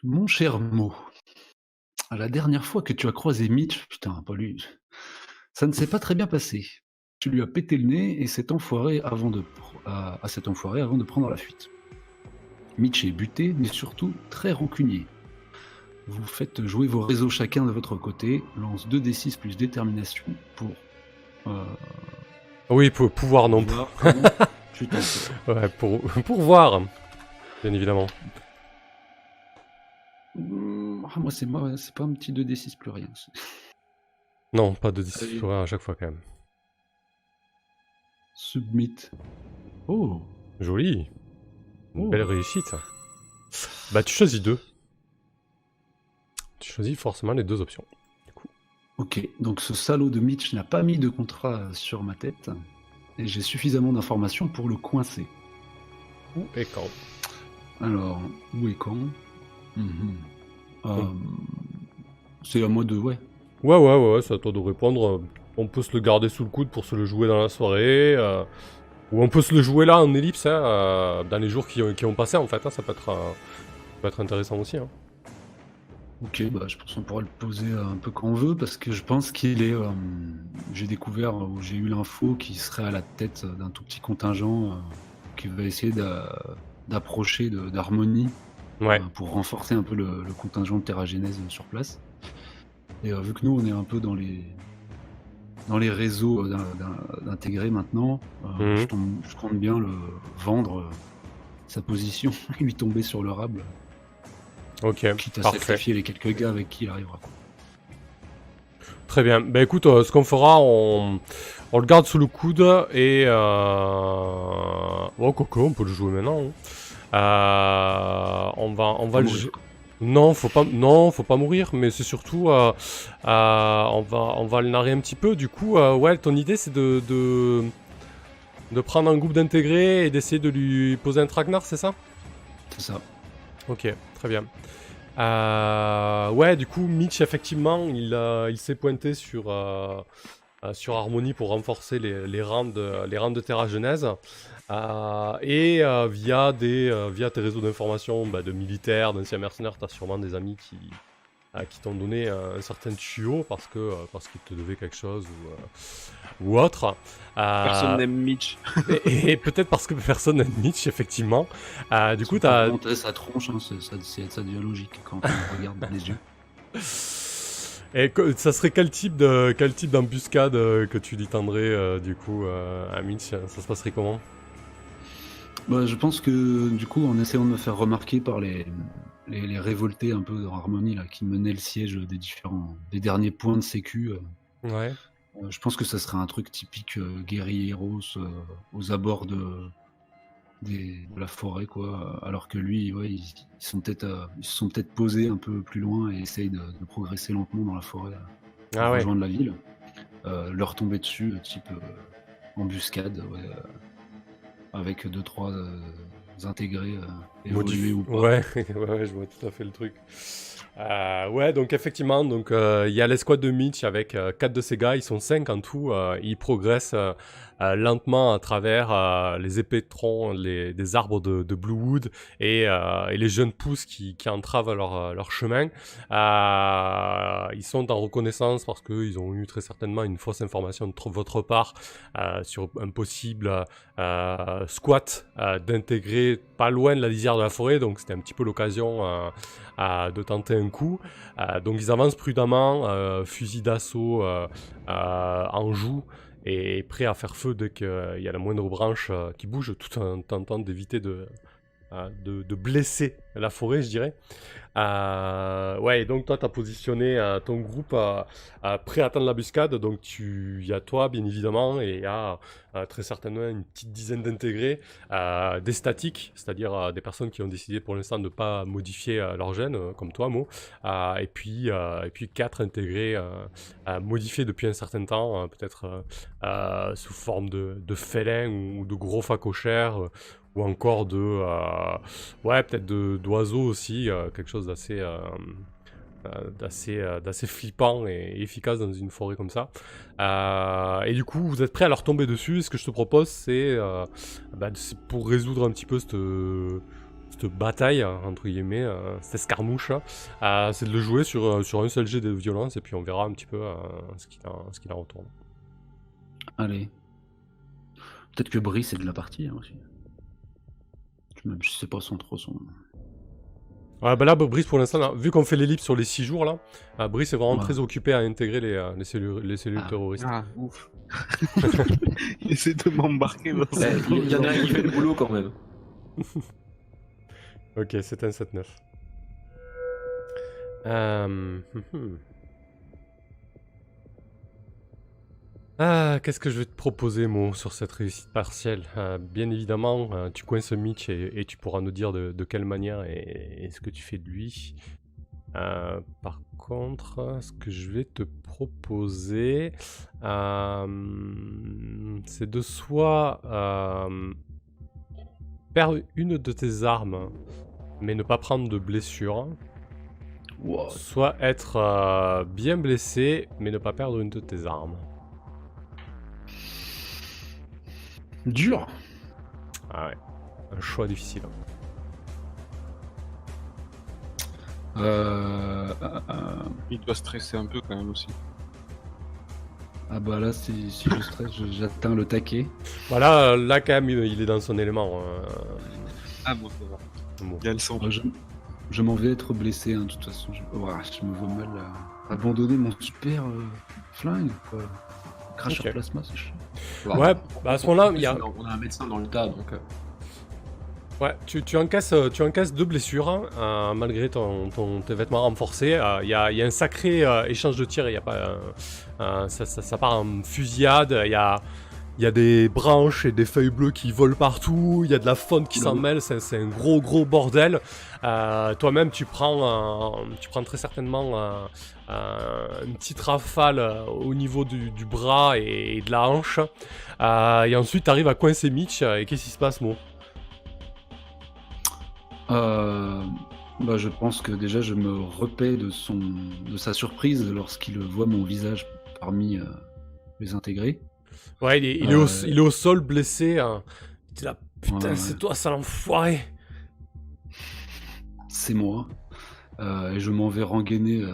Mon cher Mo, la dernière fois que tu as croisé Mitch, putain, pas lui, ça ne s'est pas très bien passé. Tu lui as pété le nez et cet enfoiré à cet enfoiré avant de prendre la fuite. Mitch est buté, mais surtout très rancunier. Vous faites jouer vos réseaux chacun de votre côté, lance 2d6 plus détermination pour...
Oui, pour pouvoir non plus.
Putain,
Ouais, pour voir, bien évidemment.
Moi, c'est pas un petit 2d6 plus rien.
Non, pas de 10 à chaque fois quand même.
Submit. Oh,
Joli. Une belle réussite. Bah tu choisis 2. Tu choisis forcément les 2 options. Du coup.
Ok, donc ce salaud de Mitch n'a pas mis de contrat sur ma tête, et j'ai suffisamment d'informations pour le coincer.
Où et quand?
Alors, où et quand? C'est à moi de... Ouais.
Ouais, c'est à toi de répondre. On peut se le garder sous le coude pour se le jouer dans la soirée. Ou on peut se le jouer là en ellipse, dans les jours qui ont passé en fait. Ça peut être intéressant aussi. Hein.
Ok, bah, je pense qu'on pourra le poser un peu quand on veut, parce que je pense qu'il est... j'ai découvert, ou j'ai eu l'info, qu'il serait à la tête d'un tout petit contingent qui va essayer d'approcher d'Harmonie
Ouais.
pour renforcer un peu le contingent de Terragénèse sur place. Et vu que nous, on est un peu dans les réseaux d'intégrer maintenant, je compte bien le vendre sa position et lui tomber sur le rable.
Ok,
Quitte à
parfait.
sacrifier les quelques gars avec qui il arrivera. Quoi.
Très bien. Bah écoute, ce qu'on fera, on le garde sous le coude et... Oh, coco, on peut le jouer maintenant. Hein. On va le jouer... Non, faut pas mourir, mais c'est surtout, on va le narrer un petit peu. Du coup, ouais, ton idée c'est de prendre un groupe d'intégrés et d'essayer de lui poser un traquenard, c'est ça?
C'est ça.
Ok, très bien. Ouais, du coup, Mitch, effectivement, il s'est pointé sur Harmonie pour renforcer les rangs de Terragénèse. Et via tes réseaux d'information de militaires, d'anciens mercenaires, tu as sûrement des amis qui t'ont donné un certain tuyau parce qu'ils te devaient quelque chose ou autre.
Personne n'aime Mitch.
Et peut-être parce que personne n'aime Mitch, effectivement. Du coup, t'as...
monter sa tronche, hein, ça devient logique quand on regarde dans les yeux.
Et ça serait quel type d'embuscade que tu lui tendrais du coup à Mitch? Ça se passerait comment?
Bah, je pense que du coup, en essayant de me faire remarquer par les révoltés un peu en Harmonie là, qui menaient le siège des derniers points de sécu,
Ouais.
je pense que ça serait un truc typique guerrieros aux abords de la forêt, quoi. Alors que lui, ouais, ils se sont peut-être posés un peu plus loin et essayent de progresser lentement dans la forêt pour
Ah ouais.
rejoindre la ville. Leur tomber dessus, type embuscade, ouais, avec 2-3 intégrés évolués ou pas.
Ouais, ouais, je vois tout à fait le truc. Ouais, donc effectivement, il y a l'escouade de Mitch avec 4 de ces gars, ils sont 5 en tout, ils progressent lentement à travers les épais de tronc des arbres de Bluewood et les jeunes pousses qui entravent leur chemin. Ils sont en reconnaissance parce qu'ils ont eu très certainement une fausse information de votre part sur un possible squat d'intégrer pas loin de la lisière de la forêt, donc c'était un petit peu l'occasion de tenter un coup. Donc ils avancent prudemment, fusil d'assaut en joue, et prêts à faire feu dès qu'il y a la moindre branche qui bouge, tout en tentant d'éviter de blesser la forêt, je dirais. Ouais, et donc toi, tu as positionné ton groupe prêt à attendre l'embuscade. Donc il y a toi, bien évidemment, et il y a très certainement une petite dizaine d'intégrés, des statiques, c'est-à-dire des personnes qui ont décidé pour l'instant de ne pas modifier leur gène, comme toi, Mo. Et puis 4 intégrés modifiés depuis un certain temps, peut-être sous forme de félins ou de gros facochères. Ou encore peut-être d'oiseaux aussi, quelque chose d'assez flippant et efficace dans une forêt comme ça. Et du coup, vous êtes prêts à leur tomber dessus. Ce que je te propose, c'est pour résoudre un petit peu cette bataille, entre guillemets, cette escarmouche, c'est de le jouer sur un seul jet de violence, et puis on verra un petit peu ce qu'il en retourne.
Allez. Peut-être que Brice est de la partie hein, aussi. Même je sais pas son.
Ouais, là, Brice, pour l'instant, vu qu'on fait l'ellipse sur les 6 jours, là, Brice est vraiment très occupé à intégrer les cellules terroristes.
Ah, ouf. Il essaie de m'embarquer dans ça.
Il y en a un qui fait le boulot quand même.
Ok, c'est un 7-9. Qu'est-ce que je vais te proposer, Mo, sur cette réussite partielle? Bien évidemment, tu coinces Mitch et tu pourras nous dire de quelle manière et ce que tu fais de lui. Par contre, ce que je vais te proposer, c'est de soit perdre une de tes armes, mais ne pas prendre de blessure,
Wow.
soit être bien blessé, mais ne pas perdre une de tes armes.
Dur.
Ah ouais, un choix difficile.
Il doit stresser un peu quand même aussi.
Ah bah là, si je stresse, j'atteins le taquet.
Voilà, là quand même, il est dans son élément.
Ah bon, ça va.
Bon.
Il y a le son.
Je m'en vais être blessé, hein, de toute façon. Je me vois mal abandonner mon super flingue, quoi. Cracheur
Ok.
plasma, c'est chiant.
Ouais, bah à ce moment-là, il y a...
On a un médecin dans le tas, donc.
Ouais, tu encaisses 2 blessures malgré tes vêtements renforcés. Il y a un sacré échange de tirs. Il y a pas, ça part en fusillade. Il y a des branches et des feuilles bleues qui volent partout. Il y a de la faune qui s'en mêle. C'est un gros bordel. Toi-même, tu prends très certainement une petite rafale au niveau du bras et de la hanche. Et ensuite, tu arrives à coincer Mitch. Et qu'est-ce qui se passe, Mo?
Bah, je pense que déjà je me repais de sa surprise lorsqu'il voit mon visage parmi les intégrés.
Ouais, il est au sol blessé. Il est là, putain,
Ouais.
c'est toi, sale enfoiré.
C'est moi. Et je m'en vais rengainer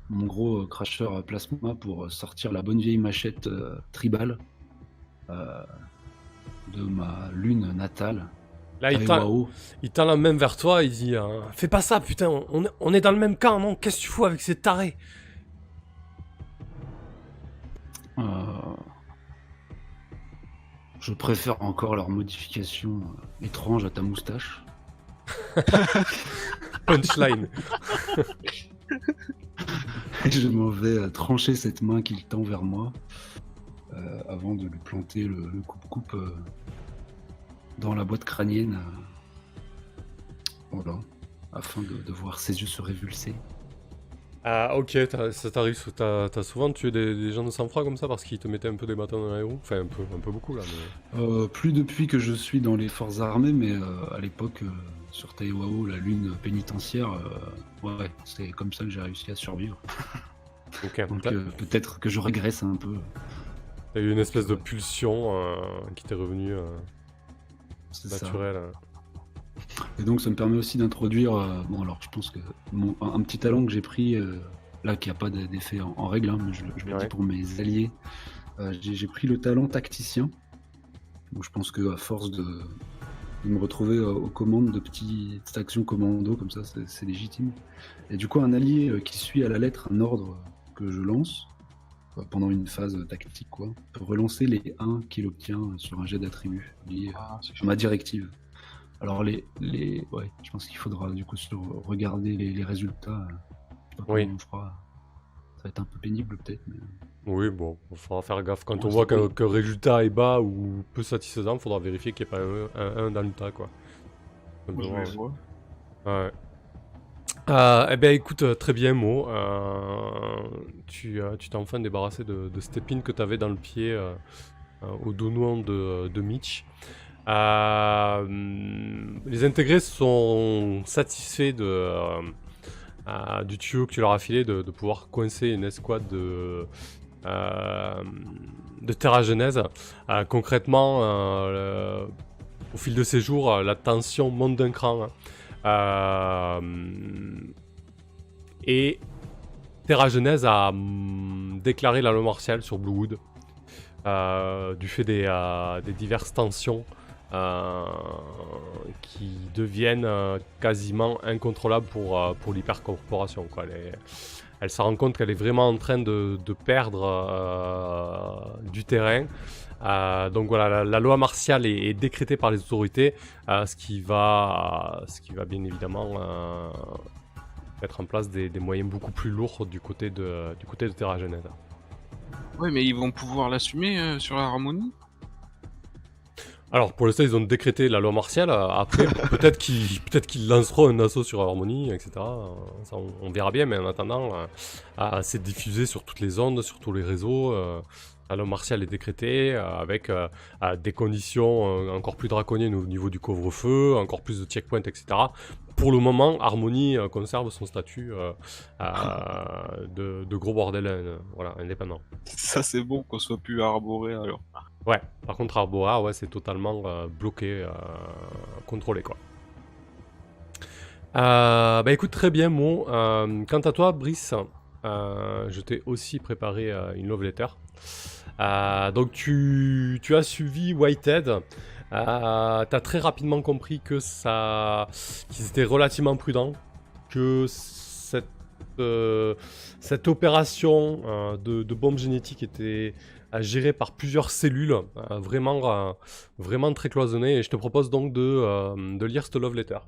mon gros cracheur plasma pour sortir la bonne vieille machette tribale de ma lune natale.
Là, il
Taewao.
tend la main vers toi. Il dit fais pas ça, putain, on est dans le même camp, non? Qu'est-ce que tu fous avec ces tarés?
Je préfère encore leur modification étrange à ta moustache.
Punchline.
Et je m'en vais trancher cette main qu'il tend vers moi avant de lui planter le coupe-coupe dans la boîte crânienne. Voilà, afin de voir ses yeux se révulser.
Ah, ok, ça t'arrive. T'as souvent tué des gens de sang-froid comme ça parce qu'ils te mettaient un peu des bâtons dans les roues? Enfin, un peu beaucoup là. Mais...
Plus depuis que je suis dans les forces armées, mais à l'époque, sur Taewao, la lune pénitentiaire, ouais, c'est comme ça que j'ai réussi à survivre.
Ok,
Donc peut-être que je régresse un peu.
t'as eu une espèce de pulsion qui t'est revenue
C'est ça.
naturelle.
Et donc ça me permet aussi d'introduire, bon alors je pense que un petit talent que j'ai pris, là qui n'a pas d'effet en règle, hein, mais je le dis pour mes alliés, j'ai pris le talent tacticien. Donc je pense que à force de me retrouver aux commandes de petites actions commando, comme ça c'est légitime. Et du coup un allié qui suit à la lettre un ordre que je lance, pendant une phase tactique, quoi, peut relancer les 1 qu'il obtient sur un jet d'attribut lié à ma directive. Alors ouais, je pense qu'il faudra du coup regarder les résultats. Je sais pas comment on fera. Ça va être un peu pénible peut-être. Mais...
Oui, bon, il faudra faire gaffe. Quand
Ouais,
on voit
c'est
que le résultat est bas ou peu satisfaisant, il faudra vérifier qu'il n'y ait pas un dans le tas, quoi.
Moi, je le vois.
Ouais. Eh ben écoute, très bien, Mo. Tu t'es enfin débarrassé de cette épine que tu avais dans le pied au dos nouant de Mitch. Les intégrés sont satisfaits du tuyau que tu leur as filé de pouvoir coincer une escouade de Terra-Genèse. Concrètement, au fil de ces jours, la tension monte d'un cran. Et Terra-Genèse a déclaré la loi martiale sur Bluewood du fait des diverses tensions qui deviennent quasiment incontrôlables pour l'hypercorporation, quoi. Elle se rend compte qu'elle est vraiment en train de perdre du terrain. Donc voilà, la loi martiale est décrétée par les autorités, ce qui va bien évidemment mettre en place des moyens beaucoup plus lourds du côté de Terra-Genèse.
Ouais, mais ils vont pouvoir l'assumer sur Harmonie.
Alors, pour l'instant, ils ont décrété la loi martiale. Après, peut-être qu'ils lanceront un assaut sur Harmonie, etc. Ça, on verra bien, mais en attendant, c'est diffusé sur toutes les ondes, sur tous les réseaux. La loi martiale est décrétée avec des conditions encore plus draconiennes au niveau du couvre-feu, encore plus de checkpoints, etc. Pour le moment, Harmonie conserve son statut de gros bordel voilà, indépendant.
Ça, c'est bon qu'on soit plus arboré alors.
Ouais, par contre Arbora, ouais, c'est totalement bloqué, contrôlé quoi. Bah écoute, très bien Mo. Quant à toi, Brice, je t'ai aussi préparé une love letter. Donc tu as suivi Whitehead. T'as très rapidement compris que qu'ils étaient relativement prudents, que cette opération de bombe génétique était gérée par plusieurs cellules, vraiment très cloisonnées. Et je te propose donc de lire cette love letter.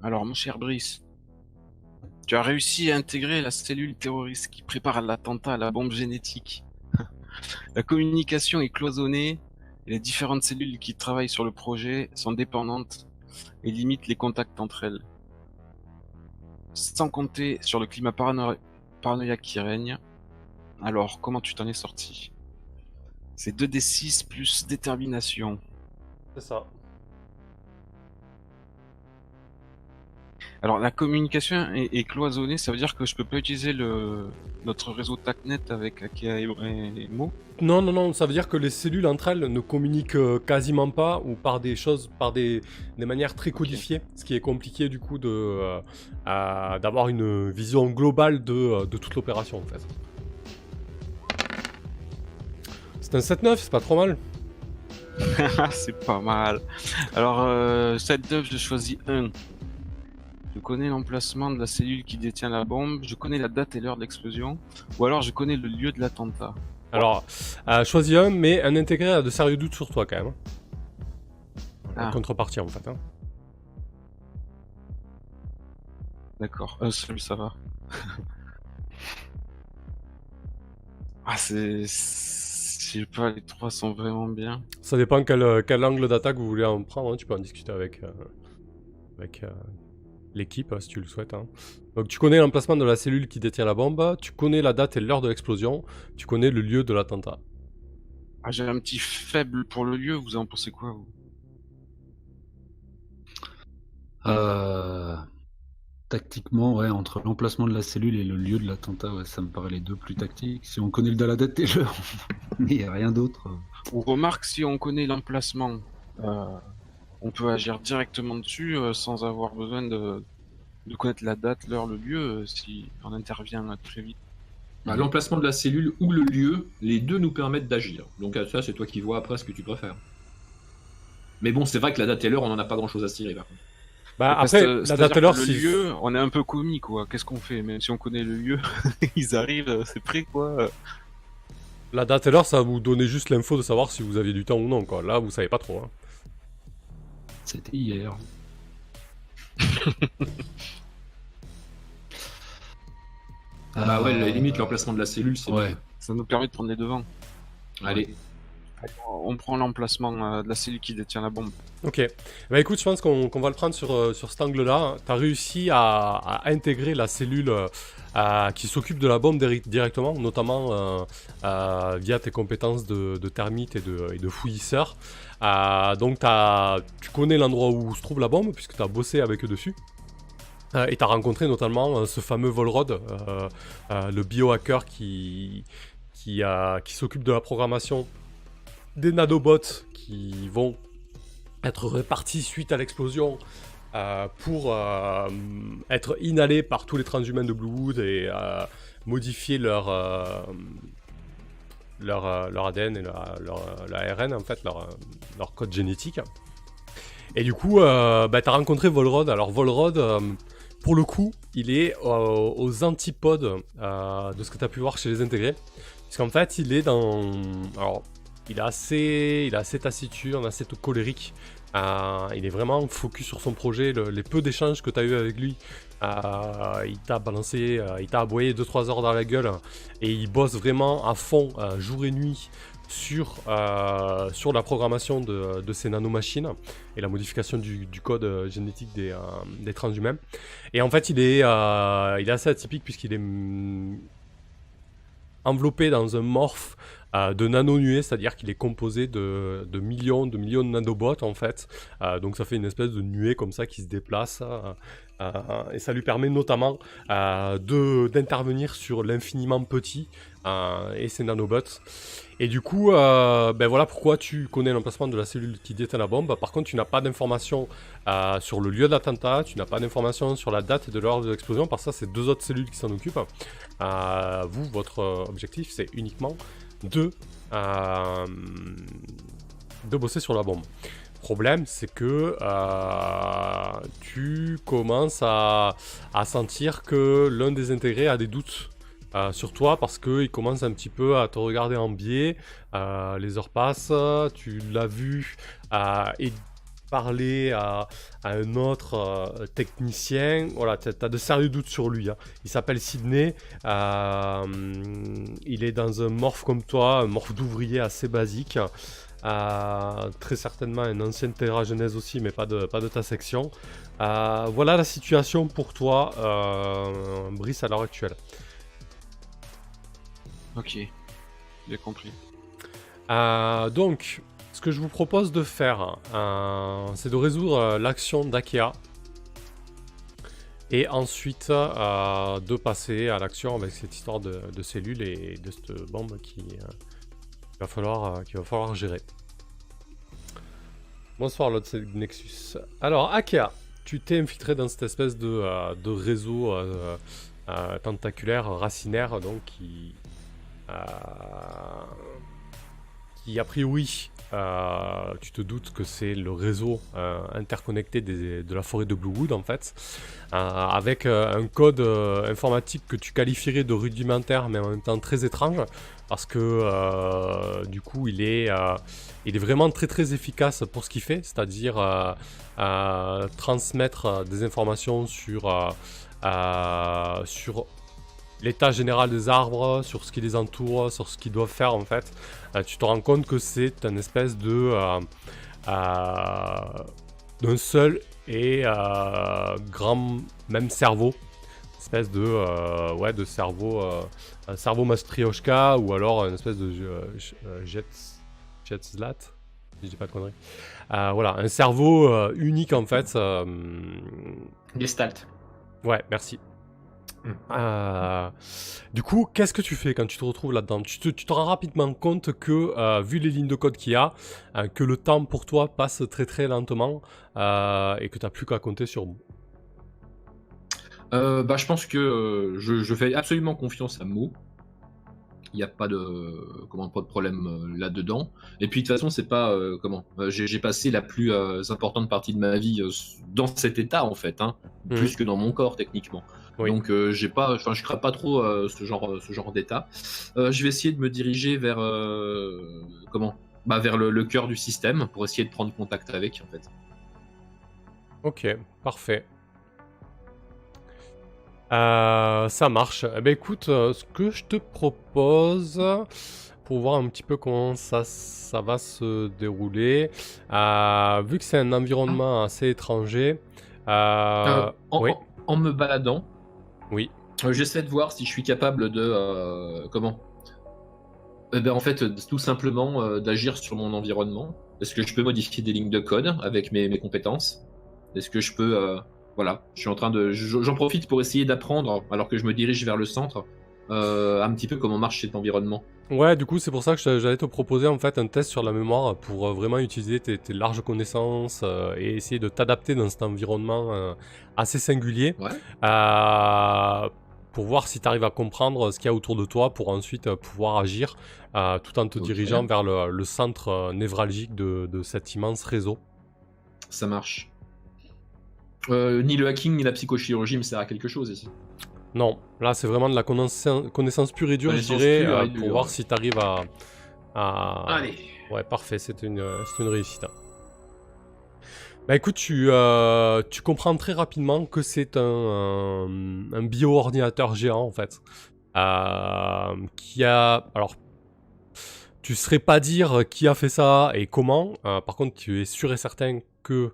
Alors, mon cher Brice, tu as réussi à intégrer la cellule terroriste qui prépare l'attentat à la bombe génétique. La communication est cloisonnée et les différentes cellules qui travaillent sur le projet sont dépendantes et limitent les contacts entre elles. Sans compter sur le climat paranoïaque qui règne. Alors, comment tu t'en es sorti? C'est 2d6 plus détermination.
C'est ça.
Alors, la communication est cloisonnée, ça veut dire que je peux pas utiliser notre réseau TACnet avec Akea et Mo?
Non, ça veut dire que les cellules entre elles ne communiquent quasiment pas ou par des manières très codifiées, ce qui est compliqué du coup d'avoir une vision globale de toute l'opération en fait. C'est un 7-9, c'est pas trop mal.
C'est pas mal. Alors, 7-9, je choisis 1. Je connais l'emplacement de la cellule qui détient la bombe, je connais la date et l'heure de l'explosion, ou alors je connais le lieu de l'attentat.
Alors, choisis un, mais un intégré a de sérieux doutes sur toi quand même. En contrepartie en fait. Hein.
D'accord, celui ça va. Je sais pas, les trois sont vraiment bien.
Ça dépend quel angle d'attaque vous voulez en prendre, hein. Tu peux en discuter avec l'équipe si tu le souhaites. Hein. Donc tu connais l'emplacement de la cellule qui détient la bombe, tu connais la date et l'heure de l'explosion, tu connais le lieu de l'attentat.
Ah, j'ai un petit faible pour le lieu, vous en pensez quoi vous?
Tactiquement, ouais, entre l'emplacement de la cellule et le lieu de l'attentat, ouais, ça me paraît les deux plus tactiques. Si on connaît la date et l'heure, mais il n'y a rien d'autre.
On remarque si on connaît l'emplacement, on peut agir directement dessus sans avoir besoin de connaître la date, l'heure, le lieu, si on intervient très vite.
L'emplacement de la cellule ou le lieu, les deux nous permettent d'agir. Donc ça, c'est toi qui vois après ce que tu préfères. Mais bon, c'est vrai que la date et l'heure, on n'en a pas grand-chose à tirer par contre.
Bah après, la date et l'heure,
le lieu, on est un peu comique quoi. Qu'est-ce qu'on fait? Même si on connaît le lieu, ils arrivent, c'est prêt quoi.
La date et l'heure, ça va vous donner juste l'info de savoir si vous aviez du temps ou non quoi. Là, vous savez pas trop. Hein.
C'était hier.
Bah ouais, limite l'emplacement de la cellule, c'est
ouais.
Ça nous permet de prendre les devants.
Allez.
On prend l'emplacement de la cellule qui détient la bombe.
Ok. Bah écoute, je pense qu'on va le prendre sur cet angle-là. Tu as réussi à intégrer la cellule qui s'occupe de la bombe directement, notamment via tes compétences de termite et de fouillisseur. Donc tu connais l'endroit où se trouve la bombe, puisque tu as bossé avec eux dessus. Et tu as rencontré notamment ce fameux Volrod, le biohacker qui s'occupe de la programmation des nanobots qui vont être répartis suite à l'explosion pour être inhalés par tous les transhumains de Bluewood et modifier leur ADN et leur ARN, en fait, leur code génétique. Et du coup, t'as rencontré Volrod. Alors Volrod, pour le coup, il est aux antipodes de ce que tu as pu voir chez les intégrés. Parce qu'en fait, il est dans... Alors, il est assez taciturne, assez colérique. Il est vraiment focus sur son projet. Les peu d'échanges que tu as eu avec lui, il t'a balancé, il t'a aboyé 2-3 heures dans la gueule. Et il bosse vraiment à fond, jour et nuit, sur la programmation de ces nanomachines et la modification du code génétique des transhumains. Et en fait, il est assez atypique puisqu'il est enveloppé dans un morph de nano-nuées, c'est-à-dire qu'il est composé de millions de nanobots en fait. Donc ça fait une espèce de nuée comme ça qui se déplace. Et ça lui permet notamment d'intervenir sur l'infiniment petit et ses nanobots. Et du coup, voilà pourquoi tu connais l'emplacement de la cellule qui détient la bombe. Par contre, tu n'as pas d'informations sur le lieu d'attentat, tu n'as pas d'informations sur la date et de l'heure de l'explosion, parce que ça, c'est 2 autres cellules qui s'en occupent. Vous, votre objectif, c'est uniquement de bosser sur la bombe. Problème, c'est que tu commences à sentir que l'un des intégrés a des doutes sur toi parce qu'il commence un petit peu à te regarder en biais. Les heures passent, tu l'as vu et parler à un autre technicien. Voilà, tu as de sérieux doutes sur lui. Il s'appelle Sydney. Il est dans un morph comme toi, un morph d'ouvrier assez basique. Très certainement un ancien terragenèse aussi, mais pas de ta section. Voilà la situation pour toi, Brice, à l'heure actuelle.
Ok, j'ai compris.
Donc, ce que je vous propose de faire, c'est de résoudre l'action d'Akea. Et ensuite, de passer à l'action avec cette histoire de cellules et de cette bombe qu'il va falloir gérer. Bonsoir, Lord Nexus. Alors, Akea, tu t'es infiltré dans cette espèce de réseau tentaculaire, racinaire, donc qui a priori, tu te doutes que c'est le réseau interconnecté de la forêt de Bluewood en fait, avec un code informatique que tu qualifierais de rudimentaire mais en même temps très étrange, parce que du coup il est vraiment très très efficace pour ce qu'il fait, c'est-à-dire transmettre des informations sur l'état général des arbres, sur ce qui les entoure, sur ce qu'ils doivent faire en fait. Tu te rends compte que c'est une espèce d'un seul et grand même cerveau. Une espèce de cerveau, un cerveau matrioshka ou alors une espèce de jetslat, si je dis pas de conneries. Voilà, un cerveau unique en fait.
Gestalt.
Ouais, merci. Du coup, qu'est-ce que tu fais quand tu te retrouves là-dedans? Tu te rends rapidement compte que, vu les lignes de code qu'il y a, que le temps pour toi passe très très lentement et que tu n'as plus qu'à compter sur Mo.
Je pense que je fais absolument confiance à Mo. Il n'y a pas de problème là-dedans. Et puis de toute façon, c'est pas j'ai passé la plus importante partie de ma vie dans cet état en fait, plus que dans mon corps techniquement. Oui. Donc je crains pas trop ce genre d'état. Je vais essayer de me diriger vers vers le cœur du système pour essayer de prendre contact avec en fait.
Ok, parfait. Ça marche. Eh ben écoute, ce que je te propose, pour voir un petit peu comment ça va se dérouler, vu que c'est un environnement assez étranger, oui.
En me baladant,
oui.
J'essaie de voir si je suis capable de en fait, tout simplement d'agir sur mon environnement. Est-ce que je peux modifier des lignes de code avec mes compétences? Est-ce que je peux voilà, j'en profite pour essayer d'apprendre, alors que je me dirige vers le centre, un petit peu comment marche cet environnement.
Ouais, du coup, c'est pour ça que j'allais te proposer en fait un test sur la mémoire pour vraiment utiliser tes larges connaissances et essayer de t'adapter dans cet environnement assez singulier.
Ouais.
Pour voir si tu arrives à comprendre ce qu'il y a autour de toi pour ensuite pouvoir agir tout en te dirigeant vers le centre névralgique de cet immense réseau.
Ça marche. Ni le hacking ni la psychochirurgie me sert à quelque chose ici.
Non, là c'est vraiment de la connaissance pure et dure, je dirais, pour voir si tu arrives à...
Allez.
Ouais, parfait, c'est une réussite. Bah écoute, tu comprends très rapidement que c'est un bio-ordinateur géant en fait, qui a... Alors, Tu serais pas dire qui a fait ça et comment. Par contre, tu es sûr et certain que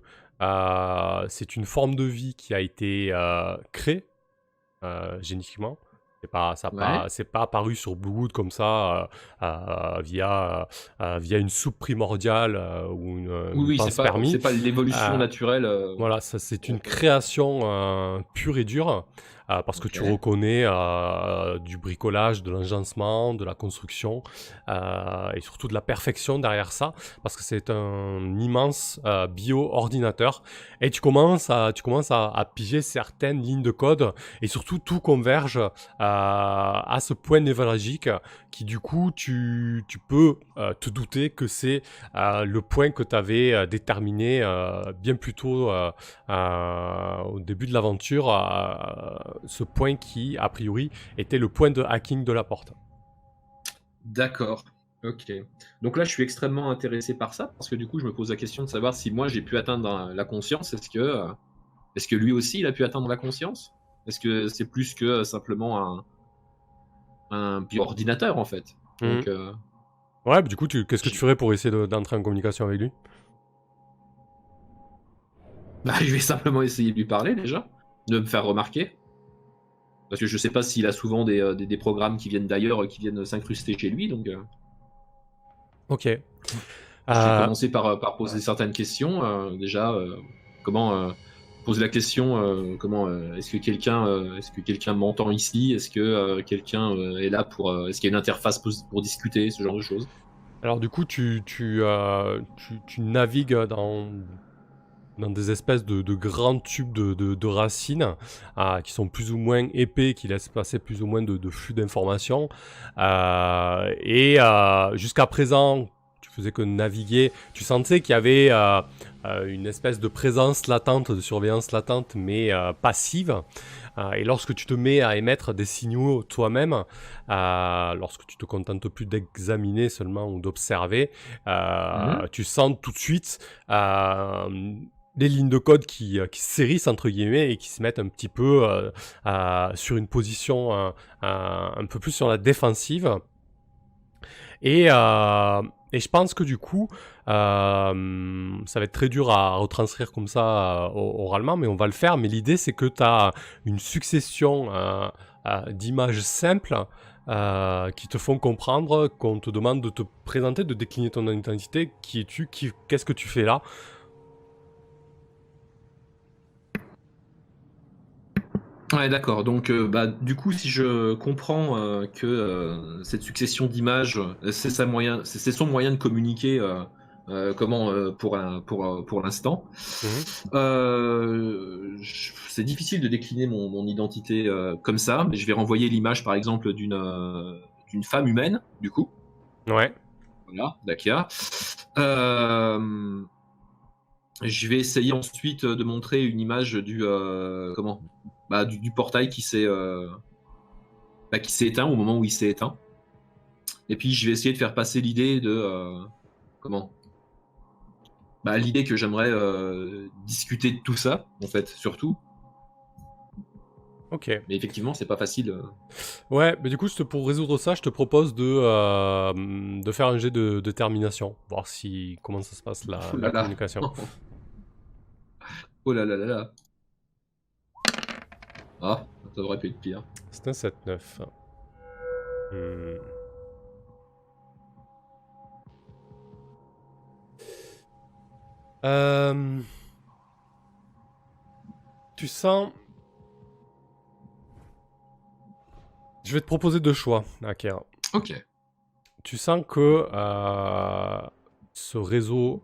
c'est une forme de vie qui a été créée génétiquement. C'est pas apparu sur Bloodwood comme ça via une soupe primordiale ou une pince permis.
C'est pas l'évolution naturelle.
Voilà, ça c'est une création pure et dure. Parce que tu reconnais du bricolage, de l'agencement, de la construction et surtout de la perfection derrière ça, parce que c'est un immense bio-ordinateur et tu commences à piger certaines lignes de code et surtout tout converge à ce point névralgique qui du coup tu peux te douter que c'est le point que tu avais déterminé bien plus tôt au début de l'aventure, ce point qui, a priori, était le point de hacking de la porte.
D'accord, ok. Donc là, je suis extrêmement intéressé par ça, parce que du coup, je me pose la question de savoir si moi, j'ai pu atteindre la conscience. Est-ce que lui aussi, il a pu atteindre la conscience? Est-ce que c'est plus que simplement un bio-ordinateur, en fait? Donc,
ouais, du coup, qu'est-ce que tu ferais pour essayer d'entrer en communication avec lui?
bah, je vais simplement essayer de lui parler, déjà, de me faire remarquer. Parce que je sais pas s'il a souvent des programmes qui viennent d'ailleurs, qui viennent s'incruster chez lui, donc
Ok.
je vais commencer par poser certaines questions. Déjà, comment poser la question comment est-ce que quelqu'un m'entend ici? Est-ce que quelqu'un est là pour est-ce qu'il y a une interface pour discuter, ce genre de choses?
Alors du coup, tu navigues dans des espèces de grands tubes de racines qui sont plus ou moins épais, qui laissent passer plus ou moins de flux d'informations. Et jusqu'à présent, tu faisais que naviguer. Tu sentais qu'il y avait une espèce de présence latente, de surveillance latente, mais passive. Et lorsque tu te mets à émettre des signaux toi-même, lorsque tu te contentes plus d'examiner seulement ou d'observer, tu sens tout de suite les lignes de code qui s'hérissent entre guillemets et qui se mettent un petit peu sur une position un peu plus sur la défensive. Et je pense que du coup, ça va être très dur à retranscrire comme ça oralement, mais on va le faire. Mais l'idée, c'est que tu as une succession d'images simples qui te font comprendre qu'on te demande de te présenter, de décliner ton identité. Qui es-tu? Qu'est-ce que tu fais là?
Ouais, d'accord. Donc, du coup, si je comprends que cette succession d'images, c'est son moyen de communiquer pour l'instant. C'est difficile de décliner mon identité comme ça, mais je vais renvoyer l'image, par exemple, d'une femme humaine, du coup.
Ouais.
Voilà, Dakia. Je vais essayer ensuite de montrer une image du portail qui s'est éteint au moment où il s'est éteint. Et puis je vais essayer de faire passer l'idée de l'idée que j'aimerais discuter de tout ça, en fait, surtout.
Ok.
Mais effectivement, c'est pas facile.
Ouais, mais du coup, pour résoudre ça, je te propose de faire un jet de détermination, voir comment ça se passe la communication.
Oh là là là là. Ah, ça aurait pu être pire.
C'est un 7-9. Tu sens... Je vais te proposer deux choix, Akira.
Ok.
Tu sens que ce réseau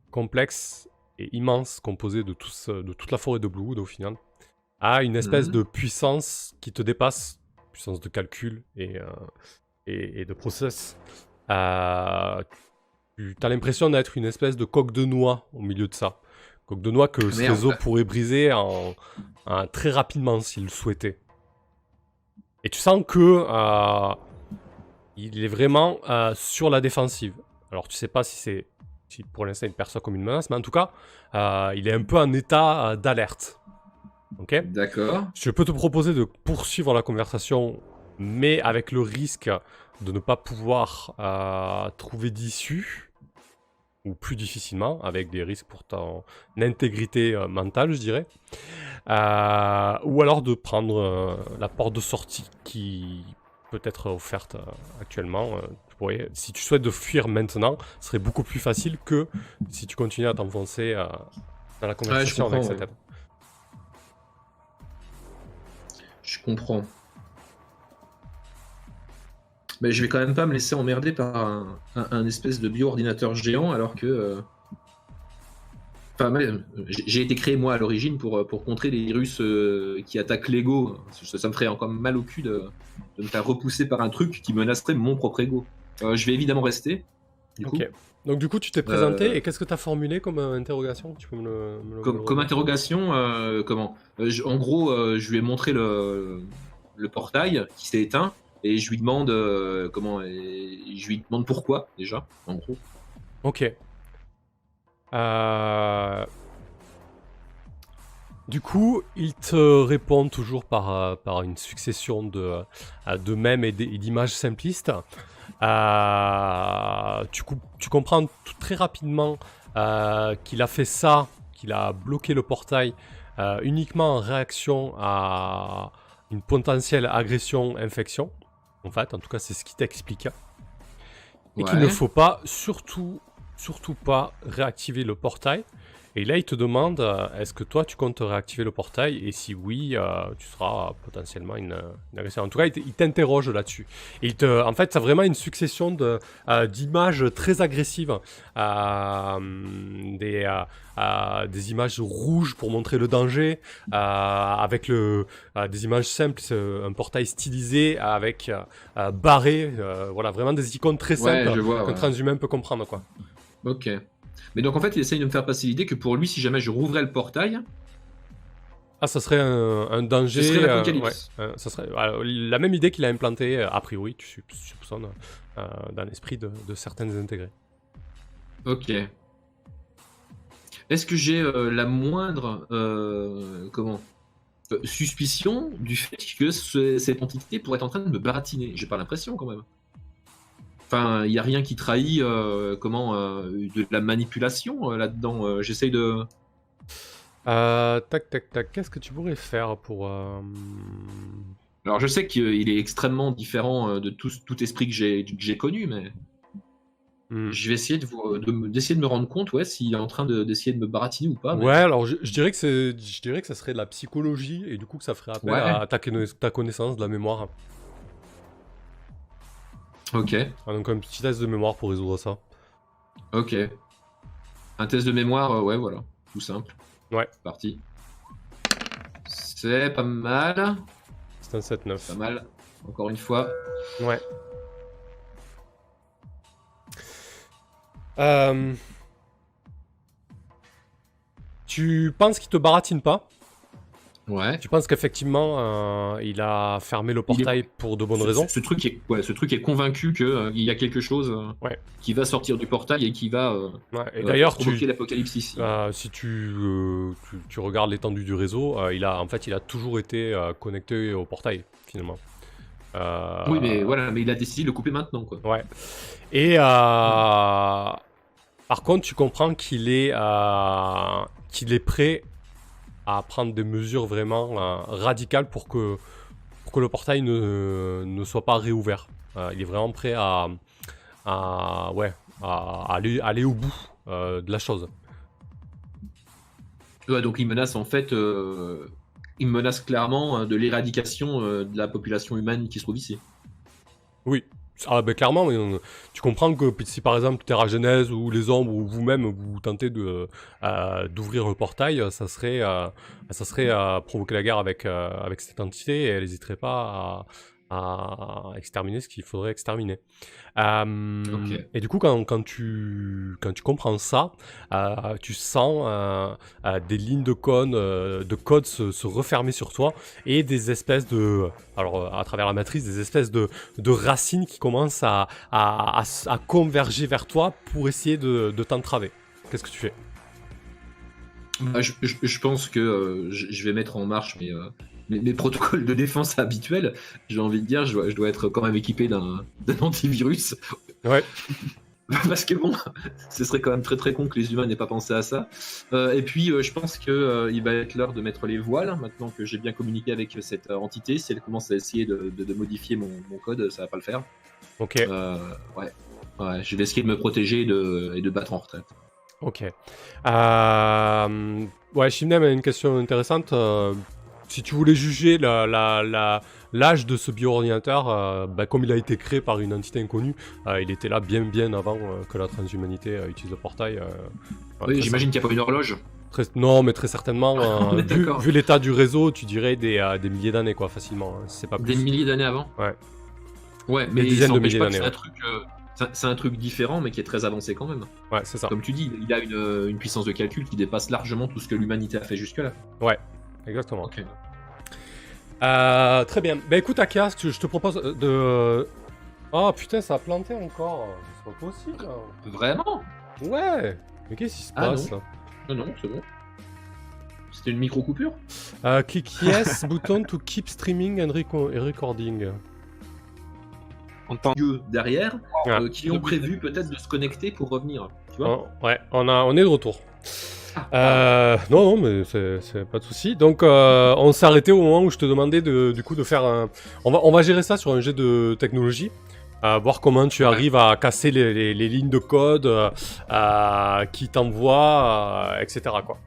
complexe et immense, composé de toute la forêt de Bloodwood au final, a une espèce de puissance qui te dépasse, puissance de calcul et de process. Tu as l'impression d'être une espèce de coque de noix au milieu de ça. Coque de noix que ce réseau pourrait briser très rapidement s'il le souhaitait. Et tu sens que il est vraiment sur la défensive. Alors tu sais pas si pour l'instant il te perçoit comme une menace, mais en tout cas, il est un peu en état d'alerte. Ok ?
D'accord.
Je peux te proposer de poursuivre la conversation, mais avec le risque de ne pas pouvoir trouver d'issue, ou plus difficilement, avec des risques pour ton intégrité mentale, je dirais. Ou alors de prendre la porte de sortie qui peut être offerte actuellement. Si tu souhaites de fuir maintenant, ce serait beaucoup plus facile que si tu continues à t'enfoncer dans la conversation avec cette aide.
Je comprends. Mais je vais quand même pas me laisser emmerder par un espèce de bio-ordinateur géant alors que... Enfin, j'ai été créé moi à l'origine pour contrer les virus qui attaquent l'ego. Ça me ferait encore mal au cul de me faire repousser par un truc qui menacerait mon propre ego. Je vais évidemment rester. Du coup.
Donc du coup tu t'es présenté et qu'est-ce que tu as formulé comme interrogation? Tu peux
comme interrogation, en gros, je lui ai montré le portail qui s'est éteint et je lui demande je lui demande pourquoi déjà, en gros.
Ok. Du coup, il te répond toujours par une succession de mèmes et d'images simplistes. Tu comprends très rapidement qu'il a fait ça, qu'il a bloqué le portail uniquement en réaction à une potentielle agression, infection. En fait, en tout cas, c'est ce qu'il t'explique. Et qu'il ne faut pas, surtout pas réactiver le portail. Et là, il te demande, est-ce que toi, tu comptes réactiver le portail? Et si oui, tu seras potentiellement une agression. En tout cas, il t'interroge là-dessus. Et en fait, ça a vraiment une succession d'images très agressives. Des images rouges pour montrer le danger. Avec des images simples, un portail stylisé avec barré. Voilà, vraiment des icônes très simples qu'un transhumain peut comprendre, quoi.
Ok. Mais donc en fait, il essaye de me faire passer l'idée que pour lui, si jamais je rouvrais le portail...
Ah, ça serait un danger...
Ce serait l'apocalypse.
Ça serait la même idée qu'il a implantée, a priori, tu soupçonnes, dans l'esprit de certaines intégrées. Ok.
Est-ce que j'ai la moindre suspicion du fait que cette entité pourrait être en train de me baratiner? J'ai pas l'impression quand même. Enfin, il n'y a rien qui trahit de la manipulation là-dedans. J'essaye de...
Tac. Qu'est-ce que tu pourrais faire pour...
Alors, je sais qu'il est extrêmement différent de tout esprit que j'ai connu, mais... Je vais essayer d'essayer de me rendre compte s'il est en train d'essayer de me baratiner ou pas. Mais...
Ouais, alors je dirais que ça serait de la psychologie et du coup que ça ferait appel à ta connaissance de la mémoire.
Ok.
Donc un petit test de mémoire pour résoudre ça.
Ok. Un test de mémoire, voilà. Tout simple.
Ouais.
Parti. C'est pas mal.
C'est un 7-9.
Pas mal. Encore une fois.
Ouais. Tu penses qu'il te baratine pas?
Ouais.
Tu penses qu'effectivement il a fermé le portail pour de bonnes raisons?
Ce truc est convaincu qu'il y a quelque chose qui va sortir du portail et qui va provoquer l'apocalypse ici.
Si tu regardes l'étendue du réseau, il a toujours été connecté au portail finalement.
Oui, mais voilà, mais il a décidé de le couper maintenant, quoi.
Ouais. Et par contre, tu comprends qu'il est prêt à prendre des mesures vraiment radicales pour que le portail ne soit pas réouvert. Il est vraiment prêt à aller au bout de la chose.
Ouais, donc il menace il menace clairement de l'éradication de la population humaine qui se trouve ici.
Oui. Clairement, tu comprends que si par exemple Terra Genèse ou les ombres ou vous-même vous tentez d'ouvrir le portail, ça serait provoquer la guerre avec cette entité et elle n'hésiterait pas à exterminer ce qu'il faudrait exterminer. Et du coup, quand tu comprends ça, tu sens des lignes de code se refermer sur toi et des espèces à travers la matrice, des espèces de racines qui commencent à converger vers toi pour essayer de t'entraver. Qu'est-ce que tu fais?
Je pense que je vais mettre en marche mes protocoles de défense habituels, j'ai envie de dire, je dois être quand même équipé d'un antivirus.
Ouais.
Parce que bon, ce serait quand même très très con que les humains n'aient pas pensé à ça. Et puis, je pense que il va être l'heure de mettre les voiles. Maintenant que j'ai bien communiqué avec cette entité, si elle commence à essayer de modifier mon code, ça va pas le faire.
Ok.
Ouais. Ouais, je vais essayer de me protéger et de battre en retraite.
Ok. Ouais, Shimnem a une question intéressante. Si tu voulais juger l'âge de ce bio-ordinateur, comme il a été créé par une entité inconnue, il était là bien avant que la transhumanité utilise le portail.
Oui, j'imagine qu'il n'y a pas une horloge.
Non, mais très certainement,
On est d'accord.
vu l'état du réseau, tu dirais des milliers d'années, quoi, facilement. Hein, c'est pas plus.
Des milliers d'années avant.
Ouais.
Ouais, mais
dizaines
ça
de
n'empêche
milliers
pas que
d'années,
c'est un truc. C'est un truc différent, mais qui est très avancé quand même.
Ouais, c'est ça.
Comme tu dis, il a une puissance de calcul qui dépasse largement tout ce que l'humanité a fait jusque-là.
Ouais, exactement.
Ok.
Très bien. Bah écoute, Akia, je te propose de... Oh putain, ça a planté encore. C'est pas possible.
Vraiment?
Ouais. Mais qu'est-ce qui se
Ah,
passe?
Non, c'est bon. C'était une micro-coupure?
Click yes button to keep streaming and recording.
Dieu derrière,
Ah.
qui ont prévu peut-être de se connecter pour revenir. Tu vois?
Ouais, on est de retour. Non, mais c'est pas de souci. Donc, on s'est arrêté au moment où je te demandais du coup de faire un... On va gérer ça sur un jet de technologie. Voir comment tu arrives à casser les lignes de code qui t'envoient, etc. quoi.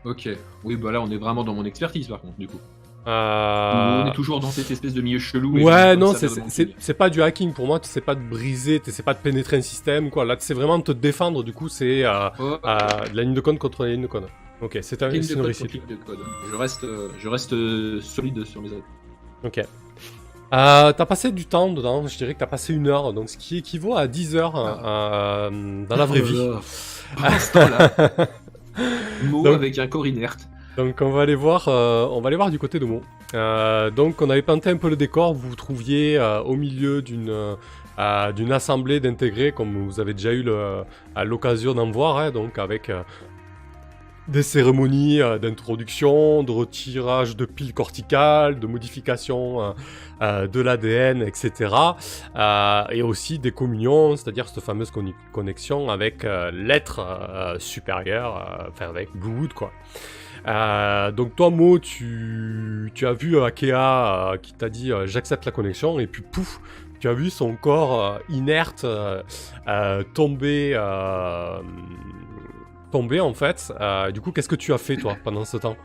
Ok. Oui, bah là, on est vraiment dans mon expertise par contre, du coup. On est toujours dans cette espèce de milieu chelou.
Ouais, non, c'est pas du hacking pour moi, tu sais pas de briser, tu sais pas de pénétrer un système, quoi. Là, c'est vraiment te défendre, du coup, c'est la ligne de code contre la ligne de code. Ok, c'est une réussite.
Je reste solide sur mes ailes.
Ok. T'as passé du temps dedans, je dirais que t'as passé 1 heure, donc ce qui équivaut à 10 heures dans la vraie vie.
À ce temps-là. Mo
Donc-
avec un corps inerte.
Donc on va aller voir du côté de Mo. Donc on avait planté un peu le décor, vous vous trouviez au milieu d'une assemblée d'intégrés, comme vous avez déjà eu l'occasion d'en voir, hein, donc avec des cérémonies d'introduction, de retirage de piles corticales, de modification de l'ADN, etc. Et aussi des communions, c'est-à-dire cette fameuse connexion avec l'être supérieur, enfin avec Bluewood, quoi. Donc toi, Mo, tu as vu Akea qui t'a dit j'accepte la connexion, et puis pouf, tu as vu son corps inerte tomber en fait. Du coup, qu'est-ce que tu as fait toi pendant ce temps?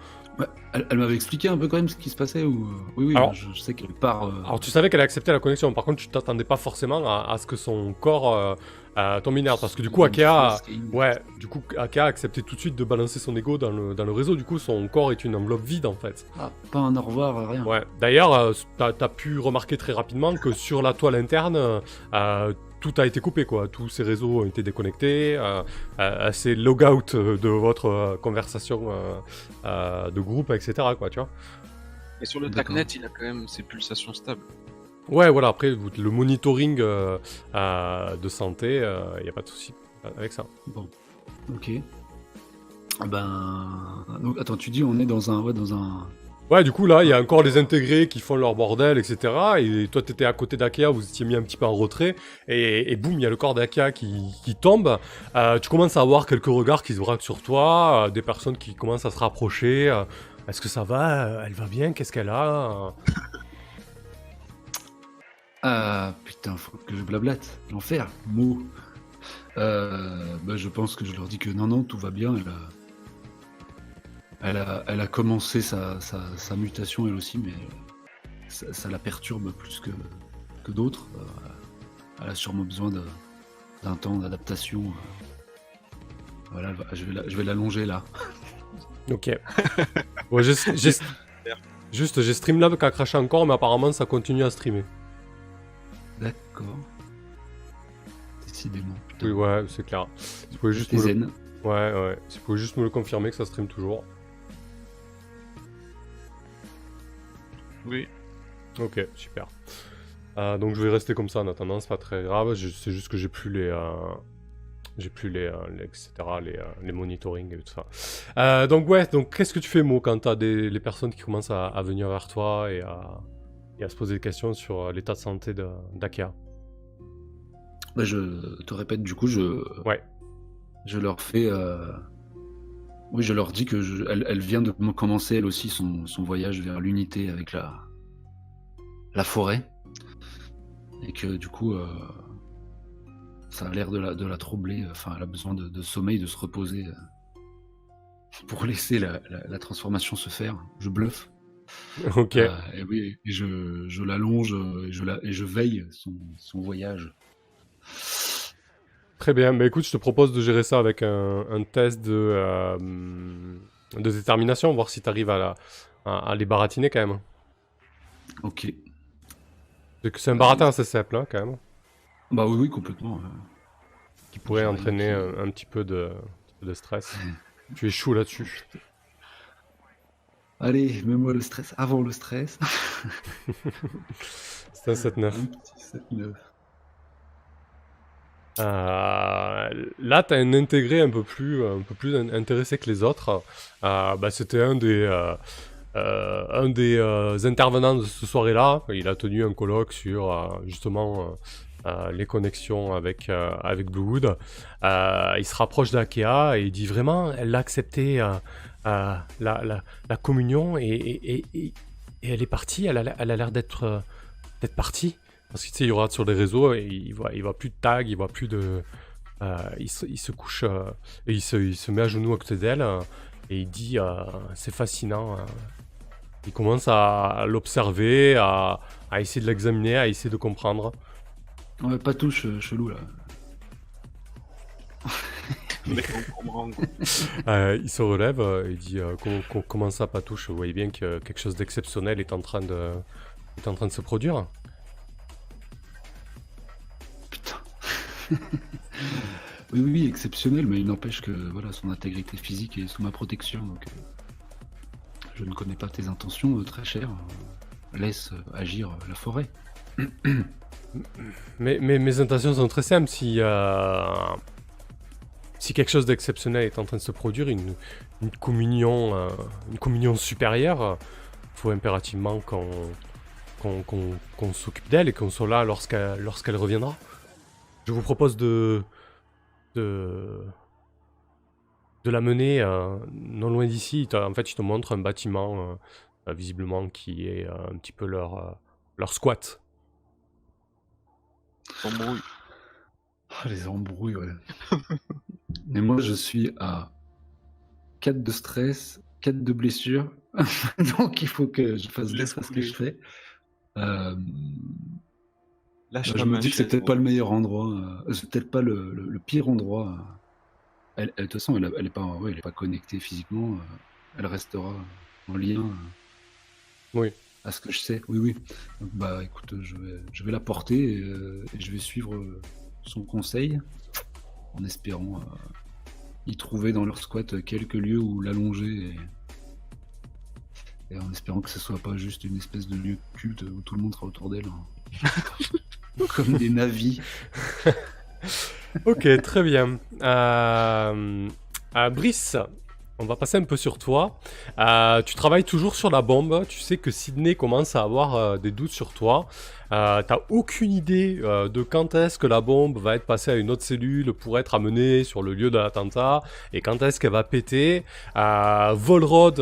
Elle m'avait expliqué un peu quand même ce qui se passait ou... Oui,
Alors-
je sais qu'elle part...
Alors tu savais qu'elle a accepté la connexion, par contre tu t'attendais pas forcément à ce que son corps tombe inerte, parce que du coup Akea a accepté tout de suite de balancer son ego dans le réseau, du coup son corps est une enveloppe vide en fait.
Ah, pas un au revoir, rien.
Ouais, d'ailleurs t'as pu remarquer très rapidement que sur la toile interne, tout a été coupé, quoi. Tous ces réseaux ont été déconnectés, c'est logout de votre conversation de groupe, etc., quoi, tu vois.
Et sur le
D'accord.
TACnet, il a quand même ses pulsations stables.
Ouais, voilà, après, le monitoring de santé, il n'y a pas de souci avec ça.
Bon, ok. Donc, attends, tu dis on est dans un...
Ouais, du coup, là, il y a encore les intégrés qui font leur bordel, etc. Et toi, t'étais à côté d'Akea, vous étiez mis un petit peu en retrait. Et boum, il y a le corps d'Akea qui tombe. Tu commences à avoir quelques regards qui se braquent sur toi, des personnes qui commencent à se rapprocher. Est-ce que ça va? Elle va bien? Qu'est-ce qu'elle a?
Ah, putain, faut que je blablate. L'enfer, mot. Je pense que je leur dis que non, tout va bien. Elle a commencé sa mutation elle aussi, mais ça la perturbe plus que d'autres. Elle a sûrement besoin d'un temps d'adaptation. Voilà, je vais l'allonger là.
Ok. Ouais, j'ai Streamlab qui a craché encore, mais apparemment, ça continue à streamer.
D'accord. Décidément. Putain.
Oui, ouais, c'est clair. Si vous pouvez juste
T'es
me le...
zen.
Ouais. Si vous pouvez juste me le confirmer que ça stream toujours.
Oui.
Ok, super. Donc je vais rester comme ça en attendant, c'est pas très grave. C'est juste que j'ai plus J'ai plus etc., les monitoring et tout ça. Donc ouais, donc qu'est-ce que tu fais, Mo, quand t'as les personnes qui commencent à venir vers toi et à se poser des questions sur l'état de santé d'Akea?
Bah, je te répète, du coup,
Ouais.
je leur fais. Oui, je leur dis que elle vient de commencer, elle aussi, son voyage vers l'unité avec la forêt. Et que du coup, ça a l'air de la troubler. Enfin, elle a besoin de sommeil, de se reposer pour laisser la transformation se faire. Je bluffe.
Ok.
Et oui, et je l'allonge et je veille son voyage.
Très bien. Bah écoute, je te propose de gérer ça avec un test de détermination, voir si t'arrives à les baratiner quand même.
Ok.
C'est un baratin assez simple, hein, quand même,
Bah oui, complètement.
qui pourrait
J'ai rien
entraîner
qui-
un petit peu de stress. Tu es chaud là-dessus.
Allez, mets-moi le stress avant le stress.
C'est un 7-9.
Un petit 7-9.
Là, tu as un intégré un peu plus intéressé que les autres. C'était un des intervenants de cette soirée-là. Il a tenu un colloque sur justement les connexions avec Bluewood. Il se rapproche d'Akea et il dit vraiment, elle a accepté la communion et elle est partie. Elle a l'air d'être partie. Parce que tu sais, il regarde sur les réseaux et il voit plus de tags, il voit plus de. Il se couche et il se met à genoux à côté d'elle et il dit c'est fascinant. Il commence à l'observer, à essayer de l'examiner, à essayer de comprendre.
Ouais, pas touche chelou là.
Mais on comprend, quoi.
Il se relève et il dit comment ça, Patouche? Vous voyez bien que quelque chose d'exceptionnel est en train de se produire.
Putain. Oui, exceptionnel, mais il n'empêche que voilà, son intégrité physique est sous ma protection, donc je ne connais pas tes intentions, très cher. Laisse agir la forêt.
Mais mes intentions sont très simples. Si quelque chose d'exceptionnel est en train de se produire, une communion supérieure, il faut impérativement qu'on s'occupe d'elle et qu'on soit là lorsqu'elle reviendra. Je vous propose de la mener non loin d'ici. En fait, je te montre un bâtiment, visiblement, qui est un petit peu leur squat.
Embrouille.
Ah, les embrouilles, ouais. Mais moi, je suis à 4 de stress, 4 de blessure. Donc, il faut que je fasse
Laisse
gaffe à ce que
couler.
je fais.
Lâche
Je
la
me
main,
dis que c'est
chaise,
peut-être
bon.
pas le meilleur endroit. C'est peut-être pas le pire endroit. De toute façon, elle est pas connectée physiquement. Elle restera en lien
Oui.
à ce que je sais. Oui. Donc, bah, écoute, je vais la porter et je vais suivre son conseil en espérant y trouver dans leur squat quelques lieux où l'allonger et en espérant que ce soit pas juste une espèce de lieu de culte où tout le monde sera autour d'elle. Comme des navis.
Ok, très bien. Brice, on va passer un peu sur toi. Tu travailles toujours sur la bombe. Tu sais que Sydney commence à avoir des doutes sur toi. T'as aucune idée de quand est-ce que la bombe va être passée à une autre cellule pour être amenée sur le lieu de l'attentat et quand est-ce qu'elle va péter. Volrod,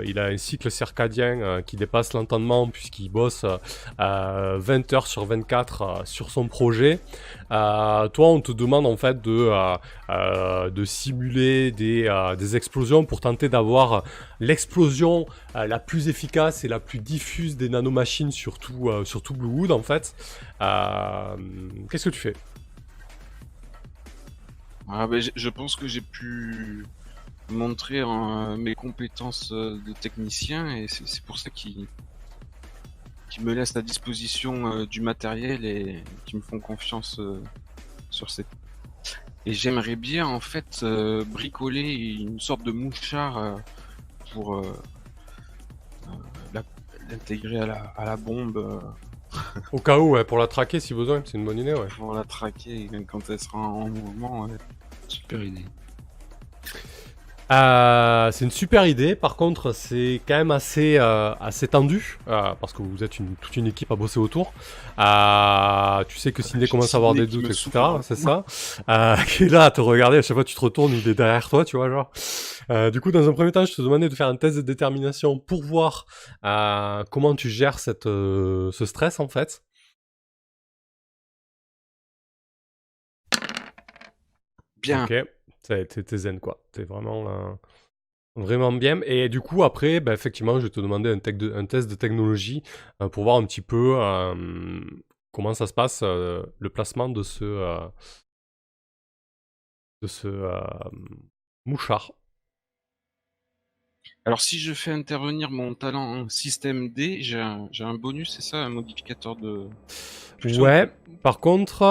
il a un cycle circadien qui dépasse l'entendement puisqu'il bosse 20 heures sur 24 sur son projet. Toi, on te demande en fait de simuler des explosions pour tenter d'avoir l'explosion la plus efficace et la plus diffuse des nanomachines sur tout Bluewood en fait. Qu'est-ce que tu fais?
Je pense que j'ai pu montrer mes compétences de technicien et c'est pour ça qu'ils me laissent à disposition du matériel et qui me font confiance sur cette. Et j'aimerais bien en fait bricoler une sorte de mouchard pour l'intégrer à la bombe
Au cas où, ouais, pour la traquer si besoin, c'est une bonne idée, ouais.
pour la traquer quand elle sera en mouvement. Ouais.
super idée.
C'est une super idée, par contre c'est quand même assez tendu, parce que vous êtes toute une équipe à bosser autour. Tu sais que Sidney commence à avoir des doutes, etc. C'est ça. Qui est là à te regarder, à chaque fois que tu te retournes, il est derrière toi, tu vois, genre. Du coup, dans un premier temps, je te demandais de faire un test de détermination pour voir comment tu gères ce stress, en fait.
Bien.
Ok, t'es zen, quoi. T'es vraiment bien. Et du coup, après, bah, effectivement, je vais te demander un test de technologie pour voir un petit peu comment ça se passe, le placement de ce mouchard.
Alors, si je fais intervenir mon talent en système D, j'ai un bonus, c'est ça, un modificateur de...
Ouais, par contre,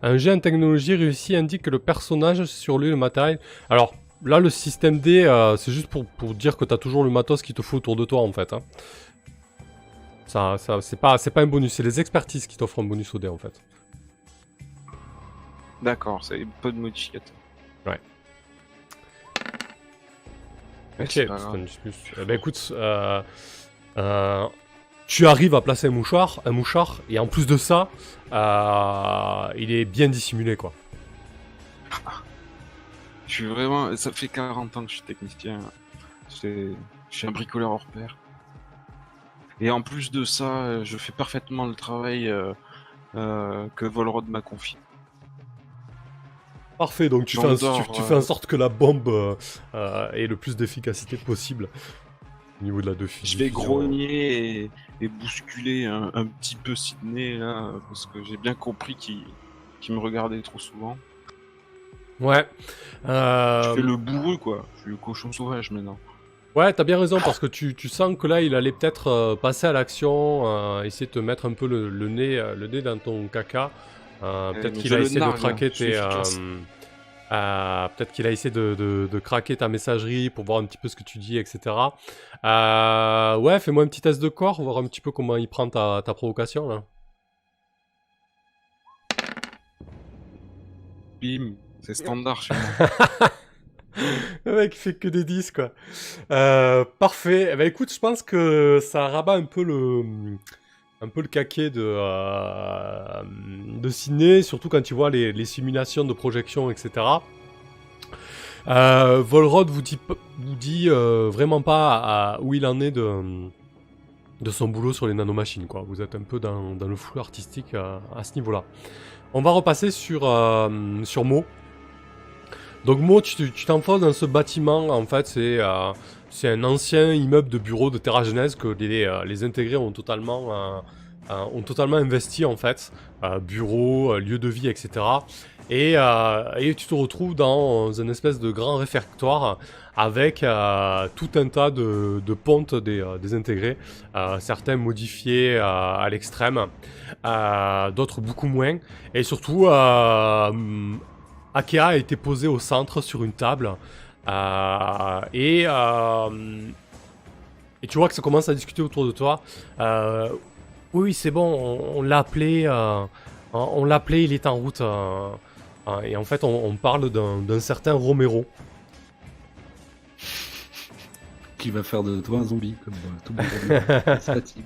un jet en technologie réussi indique que le personnage sur lui, le matériel... Alors, là, le système D, c'est juste pour dire que t'as toujours le matos qu'il te faut autour de toi, en fait. Hein. Ça, c'est pas un bonus, c'est les expertises qui t'offrent un bonus au dé, en fait.
D'accord, c'est pas de modificateur.
Ouais. Ok,
C'est
c'est
pas grave.
un plus. Bah écoute, tu arrives à placer un mouchard, et en plus de ça, il est bien dissimulé, quoi.
Je suis vraiment... Ça fait 40 ans que je suis technicien. Je suis un bricoleur hors pair. Et en plus de ça, je fais parfaitement le travail que Volrod m'a confié.
Parfait, donc tu fais en sorte que la bombe ait le plus d'efficacité possible au niveau de la diffusion.
Je vais grogner et bousculer un petit peu Sidney, là, parce que j'ai bien compris qu'il me regardait trop souvent.
Ouais.
Je fais le bourreux, quoi. Je suis le cochon sauvage, maintenant.
Ouais, t'as bien raison, parce que tu sens que là, il allait peut-être passer à l'action, essayer de te mettre un peu le nez dans ton caca. Peut-être qu'il a essayé de craquer peut-être qu'il a essayé de craquer ta messagerie pour voir un petit peu ce que tu dis, etc. Ouais, fais-moi un petit test de corps, voir un petit peu comment il prend ta provocation, là.
Bim, c'est standard chez moi.
Le mec, il fait que des 10, quoi. Parfait. Eh ben, écoute, je pense que ça rabat un peu le caquet de Sidney, surtout quand tu vois les simulations de projection, etc. Volrod vous dit vraiment pas où il en est de son boulot sur les nanomachines, quoi. Vous êtes un peu dans le flou artistique à ce niveau-là. On va repasser sur Mo. Donc Mo, tu t'enfonces dans ce bâtiment, en fait, c'est un ancien immeuble de bureau de Terra Genèse que les intégrés ont totalement investi, en fait. Bureau, lieu de vie, etc. Et tu te retrouves dans un espèce de grand réfectoire avec tout un tas de pontes des intégrés, certains modifiés à l'extrême, d'autres beaucoup moins. Et surtout, Akea a été posé au centre sur une table. Et tu vois que ça commence à discuter autour de toi. Oui, c'est bon, on l'a appelé. On l'a appelé, il est en route. Et en fait, on parle d'un certain Romero.
Qui va faire de toi un zombie, comme tout le monde. C'est fatigue.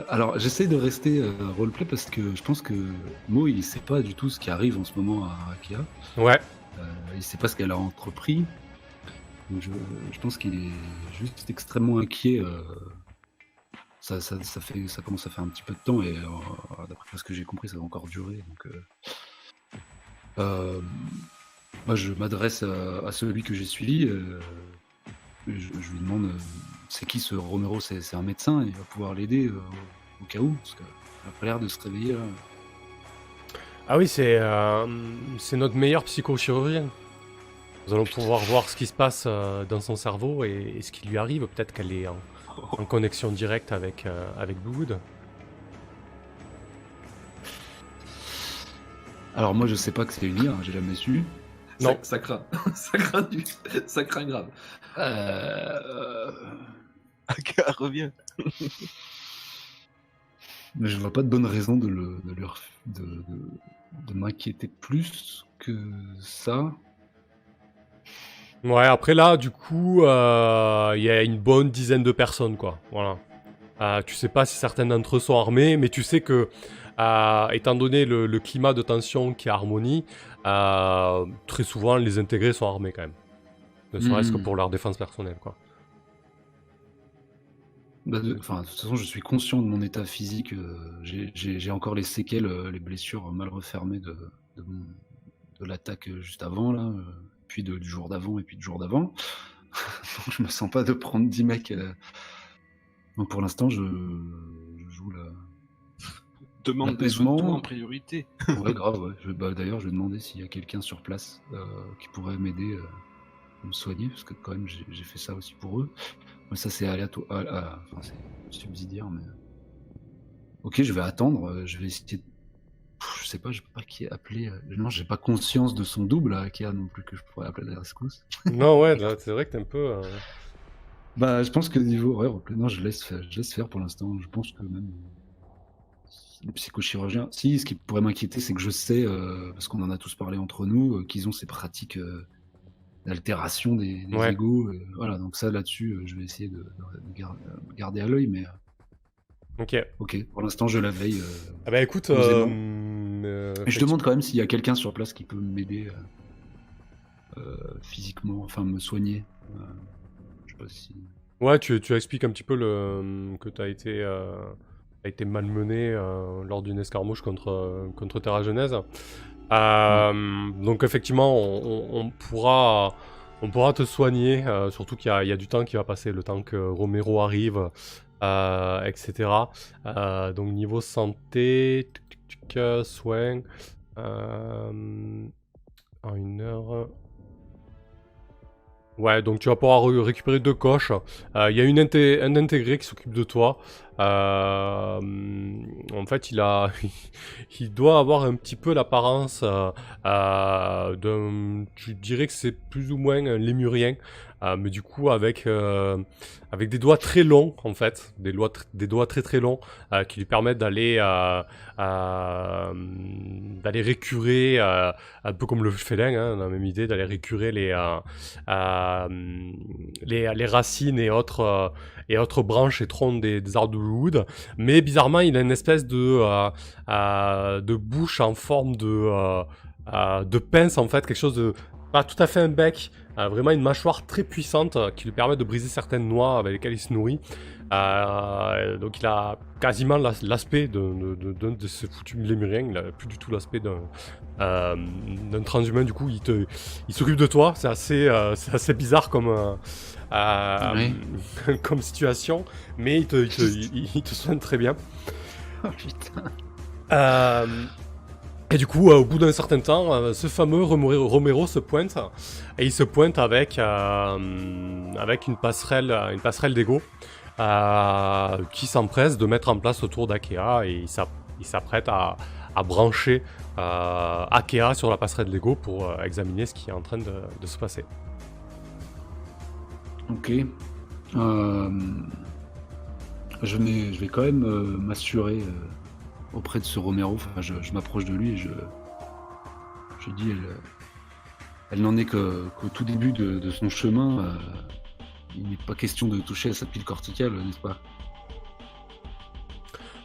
Alors, j'essaie de rester roleplay parce que je pense que Mo, il sait pas du tout ce qui arrive en ce moment à Akea.
Ouais.
Il sait pas ce qu'elle a entrepris. Donc je pense qu'il est juste extrêmement inquiet. Ça commence à faire un petit peu de temps et d'après ce que j'ai compris, ça va encore durer. Donc, moi, je m'adresse à celui que j'ai suivi. Je lui demande c'est qui ce Romero, c'est un médecin, il va pouvoir l'aider au cas où, parce qu'il a pas l'air de se réveiller là.
Ah oui, c'est notre meilleur psychochirurgien. Nous allons pouvoir voir ce qui se passe dans son cerveau et ce qui lui arrive. Peut-être qu'elle est en connexion directe avec Bluewood.
Alors moi je sais pas que c'est une IA, j'ai jamais su.
Non.
Ça craint. ça craint grave.
Akea revient.
Mais je vois pas de bonne raison de m'inquiéter plus que ça.
Ouais, après là, du coup, il y a une bonne dizaine de personnes, quoi. Voilà. Tu sais pas si certains d'entre eux sont armés, mais tu sais que, étant donné le climat de tension qui est Harmonie, très souvent les intégrés sont armés quand même. Ne serait-ce que pour leur défense personnelle, quoi.
De toute façon, je suis conscient de mon état physique. J'ai encore les séquelles, les blessures mal refermées de l'attaque juste avant, là, puis du jour d'avant et puis du jour d'avant. Donc je me sens pas de prendre 10 mecs. Donc pour l'instant, je joue la.
Demande des soins
L'apaisement.
en priorité.
Ouais, grave, ouais. D'ailleurs, je vais demander s'il y a quelqu'un sur place qui pourrait m'aider à me soigner, parce que quand même, j'ai fait ça aussi pour eux. Mais ça, c'est aléatoire. Enfin, c'est subsidiaire, mais. Ok, je vais attendre. Je vais essayer. Je sais pas, je peux pas qui appeler. Non, j'ai pas conscience de son double, Akea, non plus, que je pourrais appeler à la rescousse.
Non, ouais, là, c'est vrai que t'es un peu...
Bah, je pense que niveau horaire, non, je laisse faire pour l'instant. Je pense que même le psychochirurgien. Si, ce qui pourrait m'inquiéter, c'est que je sais, parce qu'on en a tous parlé entre nous, qu'ils ont ces pratiques d'altération des
Ouais.
égos. Voilà, donc ça, là-dessus, je vais essayer de garder à l'œil, mais
Ok.
ok, pour l'instant, je la veille.
Ah bah écoute,
Mais je demande quand même s'il y a quelqu'un sur place qui peut m'aider physiquement, enfin me soigner. Je sais pas si.
Ouais, tu expliques un petit peu que t'as été malmené lors d'une escarmouche contre Terra Genèse. Donc effectivement, on pourra te soigner, surtout qu'il y a du temps qui va passer, le temps que Romero arrive, etc. Donc niveau santé, soins, en 1 heure... Ouais, donc tu vas pouvoir récupérer 2 coches. Il y a un intégré qui s'occupe de toi. En fait, il doit avoir un petit peu l'apparence d'un... Tu dirais que c'est plus ou moins un lémurien. Mais du coup, avec des doigts très longs, en fait. Des doigts très très longs qui lui permettent d'aller récurer, un peu comme le félin, hein, la même idée, d'aller récurer les racines et autres branches et troncs des arbres de wood. Mais bizarrement, il a une espèce de bouche en forme de pince, en fait, quelque chose de pas tout à fait un bec, vraiment une mâchoire très puissante qui lui permet de briser certaines noix avec lesquelles il se nourrit. Donc il a quasiment l'aspect d'un de ces foutus lémuriens. Il a plus du tout l'aspect d'un transhumain. Du coup, il s'occupe de toi. C'est assez bizarre comme comme situation, mais il te soigne très bien.
Oh putain.
Et du coup, au bout d'un certain temps, ce fameux Romero se pointe, et il se pointe avec une passerelle d'ego qui s'empresse de mettre en place autour d'Akea, et il s'apprête à brancher Akea sur la passerelle d'ego pour examiner ce qui est en train de se passer.
Ok. Je vais quand même m'assurer auprès de ce Romero. Enfin, je m'approche de lui et je dis, elle n'en est qu'au tout début de son chemin. Il n'est pas question de toucher à sa pile corticale, n'est-ce pas?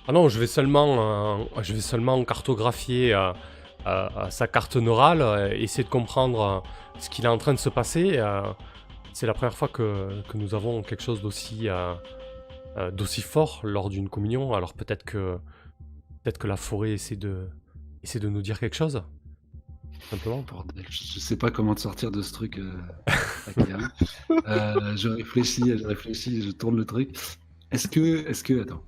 Ah non, je vais seulement cartographier sa carte neurale, essayer de comprendre ce qu'il est en train de se passer. C'est la première fois que nous avons quelque chose d'aussi fort lors d'une communion. Alors peut-être que la forêt essaie de nous dire quelque chose. Simplement.
Bordel, je sais pas comment te sortir de ce truc. Je réfléchis, je tourne le truc. Est-ce que attends.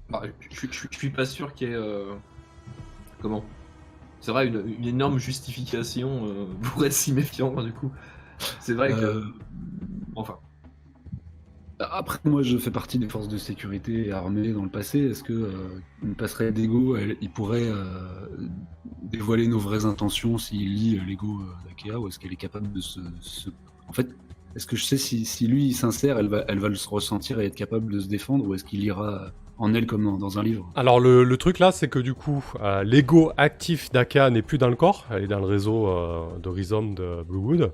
Bah, je suis pas sûr qu'il y ait comment. C'est vrai, une énorme justification pour être si méfiant, du coup. C'est vrai que. Enfin.
Après, moi, je fais partie des forces de sécurité armées dans le passé. Est-ce que une passerelle d'ego, il pourrait dévoiler nos vraies intentions s'il lit l'ego d'Akea, ou est-ce qu'elle est capable de En fait, est-ce que je sais si lui il s'insère, elle va le ressentir et être capable de se défendre, ou est-ce qu'il ira en elle comme dans un livre.
Alors le truc là, c'est que du coup, l'ego actif d'Aka n'est plus dans le corps, elle est dans le réseau de Rhizome de Bluewood.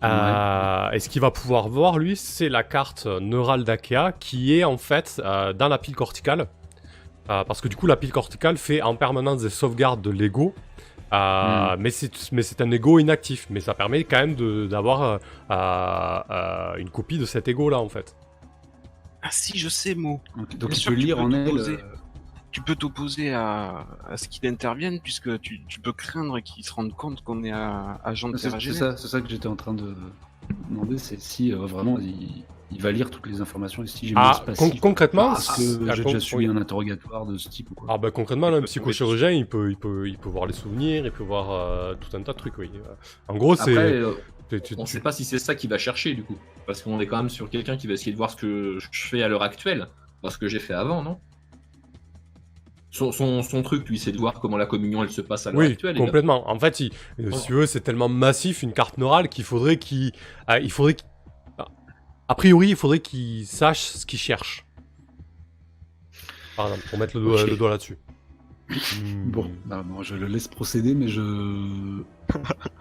Et ce qu'il va pouvoir voir, lui, c'est la carte neurale d'Akea qui est en fait dans la pile corticale. Parce que du coup, la pile corticale fait en permanence des sauvegardes de l'ego. Mais c'est un ego inactif. Mais ça permet quand même d'avoir une copie de cet ego là en fait.
Ah si, je sais, Mo.
Donc
Bien
tu
sûr,
peux lire en elle.
Tu peux t'opposer à ce qu'il intervienne, puisque tu peux craindre qu'il se rende compte qu'on est agent de
C'est
Terra-Genèse.
ça que j'étais en train de demander, c'est si vraiment il va lire toutes les informations et si j'ai mis
concrètement,
parce que j'ai déjà suivi un interrogatoire de ce type ou quoi.
Ah bah concrètement, un psychochirurgien, il peut voir les souvenirs, il peut voir tout un tas de trucs, oui. En gros, c'est...
On ne sait pas si c'est ça qu'il va chercher du coup, parce qu'on est quand même sur quelqu'un qui va essayer de voir ce que je fais à l'heure actuelle, pas ce que j'ai fait avant, non? Son truc, lui, c'est de voir comment la communion elle se passe à l'heure actuelle.
Oui, complètement. En fait, si tu veux, c'est tellement massif une carte neurale qu'il faudrait qu'il... A priori, il faudrait qu'il sache ce qu'il cherche. Par exemple, pour mettre le doigt là-dessus.
Bon, je le laisse procéder, mais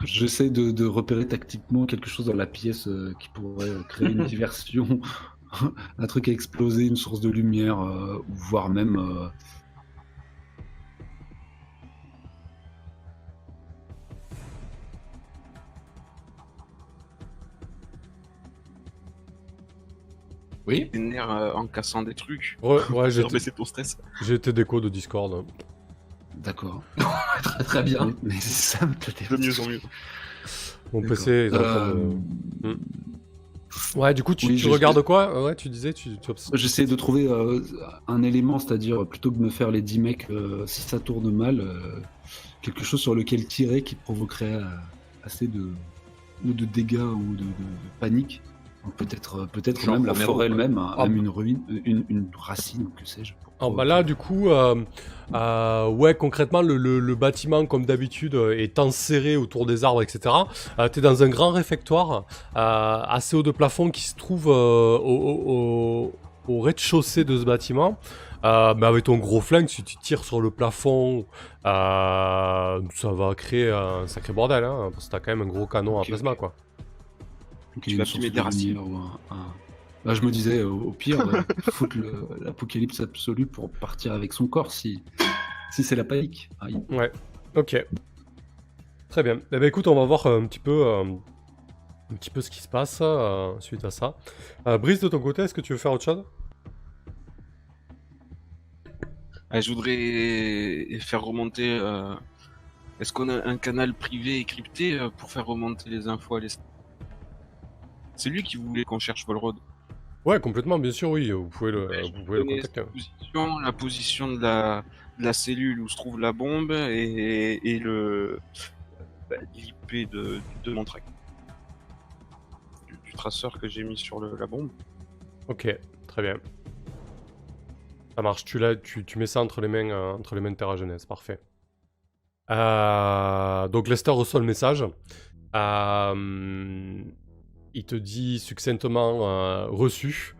j'essaie de repérer tactiquement quelque chose dans la pièce qui pourrait créer une diversion, un truc à exploser, une source de lumière, voire même...
Oui.
Des nerfs en cassant des trucs.
Ouais, j'ai
ton stress.
J'ai été déco de Discord.
D'accord.
très très bien.
Mais ça me plaît
De mieux en mieux.
Mon PC est en train de... Ouais, du coup, tu regardes quoi? Ouais, tu disais, tu
j'essaie de trouver un élément, c'est-à-dire, plutôt que de me faire les 10 mecs, si ça tourne mal, quelque chose sur lequel tirer qui provoquerait assez de dégâts ou de panique. Peut-être même la forêt elle-même, même une ruine, une racine, que sais-je.
Là, du coup, ouais, concrètement, le bâtiment, comme d'habitude, est enserré autour des arbres, etc. T'es dans un grand réfectoire, assez haut de plafond, qui se trouve au rez-de-chaussée de ce bâtiment. Mais avec ton gros flingue, si tu tires sur le plafond, ça va créer un sacré bordel, hein, parce que t'as quand même un gros canon à plasma, quoi.
Tu vas filmer des racines.
Je me disais, au pire, foutre l'apocalypse absolue pour partir avec son corps, si c'est la panique. Aïe.
Ouais, ok. Très bien. Eh ben écoute, on va voir un petit peu ce qui se passe suite à ça. Brice, de ton côté, est-ce que tu veux faire autre chose?
Je voudrais faire remonter... Est-ce qu'on a un canal privé et crypté pour faire remonter les infos à l'Est? C'est lui qui voulait qu'on cherche Volrod.
Ouais, complètement, bien sûr, oui. Vous pouvez le contacter.
La position de la cellule où se trouve la bombe et l'IP de mon track. Du traceur que j'ai mis sur la bombe.
Ok, très bien. Ça marche, tu mets ça entre les mains de Terra-Genèse, parfait. Donc Lester reçoit le message. Il te dit succinctement reçu.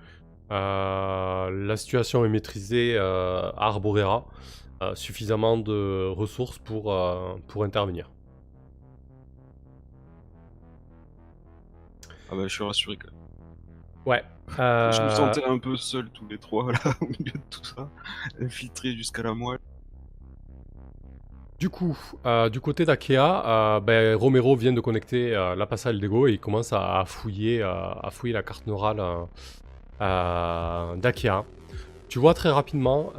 La situation est maîtrisée à Arborera. Suffisamment de ressources pour intervenir.
Ah bah je suis rassuré quand même.
Ouais.
Je me sentais un peu seul tous les trois là au milieu de tout ça, infiltré jusqu'à la moelle.
Du coup, du côté d'Akea, Romero vient de connecter la passale d'Ego et il commence à fouiller la carte neurale d'Akea. Tu vois très rapidement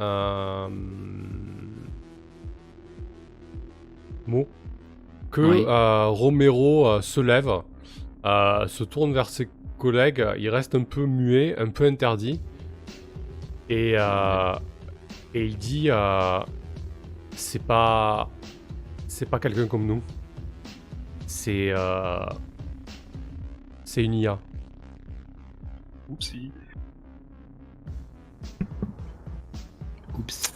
que Romero se lève, se tourne vers ses collègues, il reste un peu muet, un peu interdit, et il dit c'est pas quelqu'un comme nous. C'est une IA.
Oupsie.
Oups.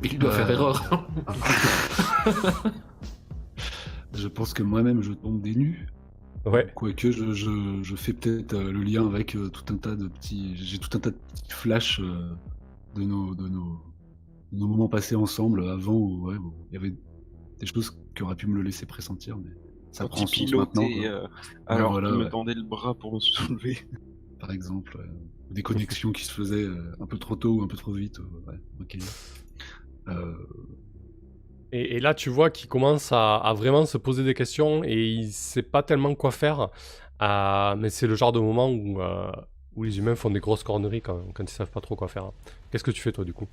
Il doit faire erreur.
Je pense que moi-même je tombe des nues.
Ouais.
Quoique je fais peut-être le lien avec tout un tas de petits. J'ai tout un tas de petits flashs de nos moments passés ensemble avant où il y avait des choses qui auraient pu me le laisser pressentir, mais ça
Quand
prend
il
sens maintenant,
pilotait,
quoi.
alors
voilà,
qu'il me
ouais.
tendait le bras pour me soulever.
Par exemple, des connexions qui se faisaient un peu trop tôt ou un peu trop vite. Ouais, ok.
Et là, tu vois qu'il commence à vraiment se poser des questions et il sait pas tellement quoi faire. Mais c'est le genre de moment où les humains font des grosses corneries quand ils savent pas trop quoi faire. Qu'est-ce que tu fais toi du coup?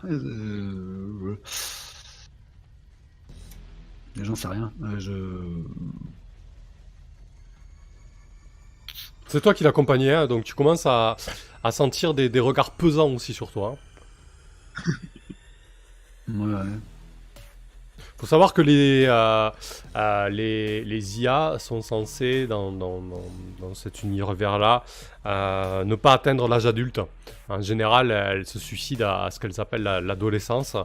Ouais. J'en sais rien.
C'est toi qui l'accompagnais, hein, donc tu commences à sentir des regards pesants aussi sur toi.
Ouais.
Faut savoir que les IA sont censés, dans cet univers-là, ne pas atteindre l'âge adulte. En général, elles se suicident à ce qu'elles appellent l'adolescence.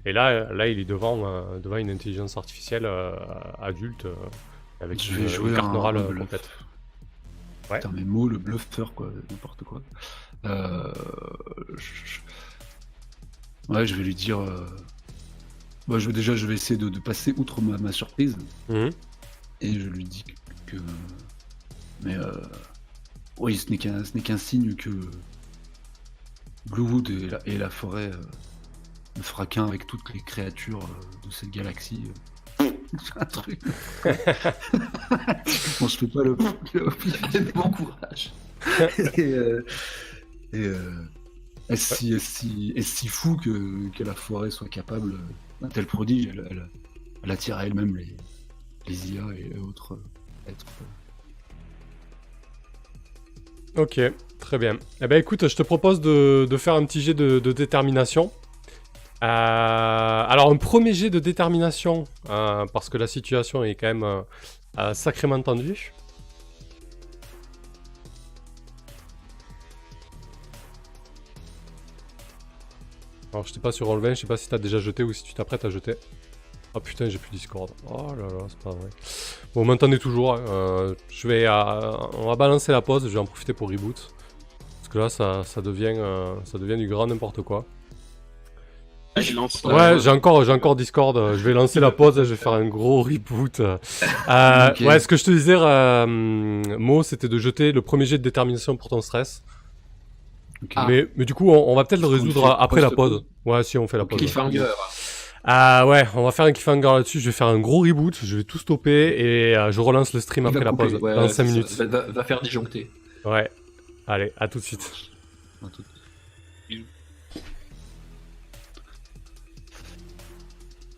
Et là, il est devant une intelligence artificielle adulte, avec
Je vais jouer
une carte
un
neurale
bluff.
complète. Ouais.
Putain, mes mots, le bluffeur, quoi, n'importe quoi. Ouais, je vais lui dire. Bah, je vais essayer de passer outre ma surprise.
Mhm.
Et je lui dis que. Mais oui, ce n'est qu'un signe que Bluewood et la forêt ne fera qu'un avec toutes les créatures de cette galaxie. C'est un truc. Bon, je fais pas le
Bon courage.
Est-ce si fou que la forêt soit capable d'un tel prodige? Elle attire à elle-même les IA et autres êtres.
Ok, très bien. Eh ben écoute, je te propose de faire un petit jet de détermination. Alors un premier jet de détermination, parce que la situation est quand même sacrément tendue. Alors je t'ai pas sur Roll20, je sais pas si t'as déjà jeté ou si tu t'apprêtes à jeter. Oh putain, j'ai plus Discord. Oh là là, c'est pas vrai. Bon, vous m'entendez toujours. Hein. On va balancer la pause, je vais en profiter pour reboot. Parce que là, ça devient du grand n'importe quoi. Ouais, j'ai encore Discord. Je vais lancer la pause, je vais faire un gros reboot.
Ok.
Ouais, ce que je te disais, Mo, c'était de jeter le premier jet de détermination pour ton stress.
Ok.
Ah.
Mais du coup, on va peut-être le
On le
résoudre
fait
après la
post-pause.
pause. Ouais, si, on fait la pause.
Cliffhanger.
Ouais, on va faire un cliffhanger là-dessus. Je vais faire un gros reboot. Je vais tout stopper et je relance le stream
Il
après
va
la
couper,
pause.
Ouais,
dans
c'est
5
ça.
minutes.
Va faire disjoncter.
Ouais. Allez, à tout de suite.
À tout.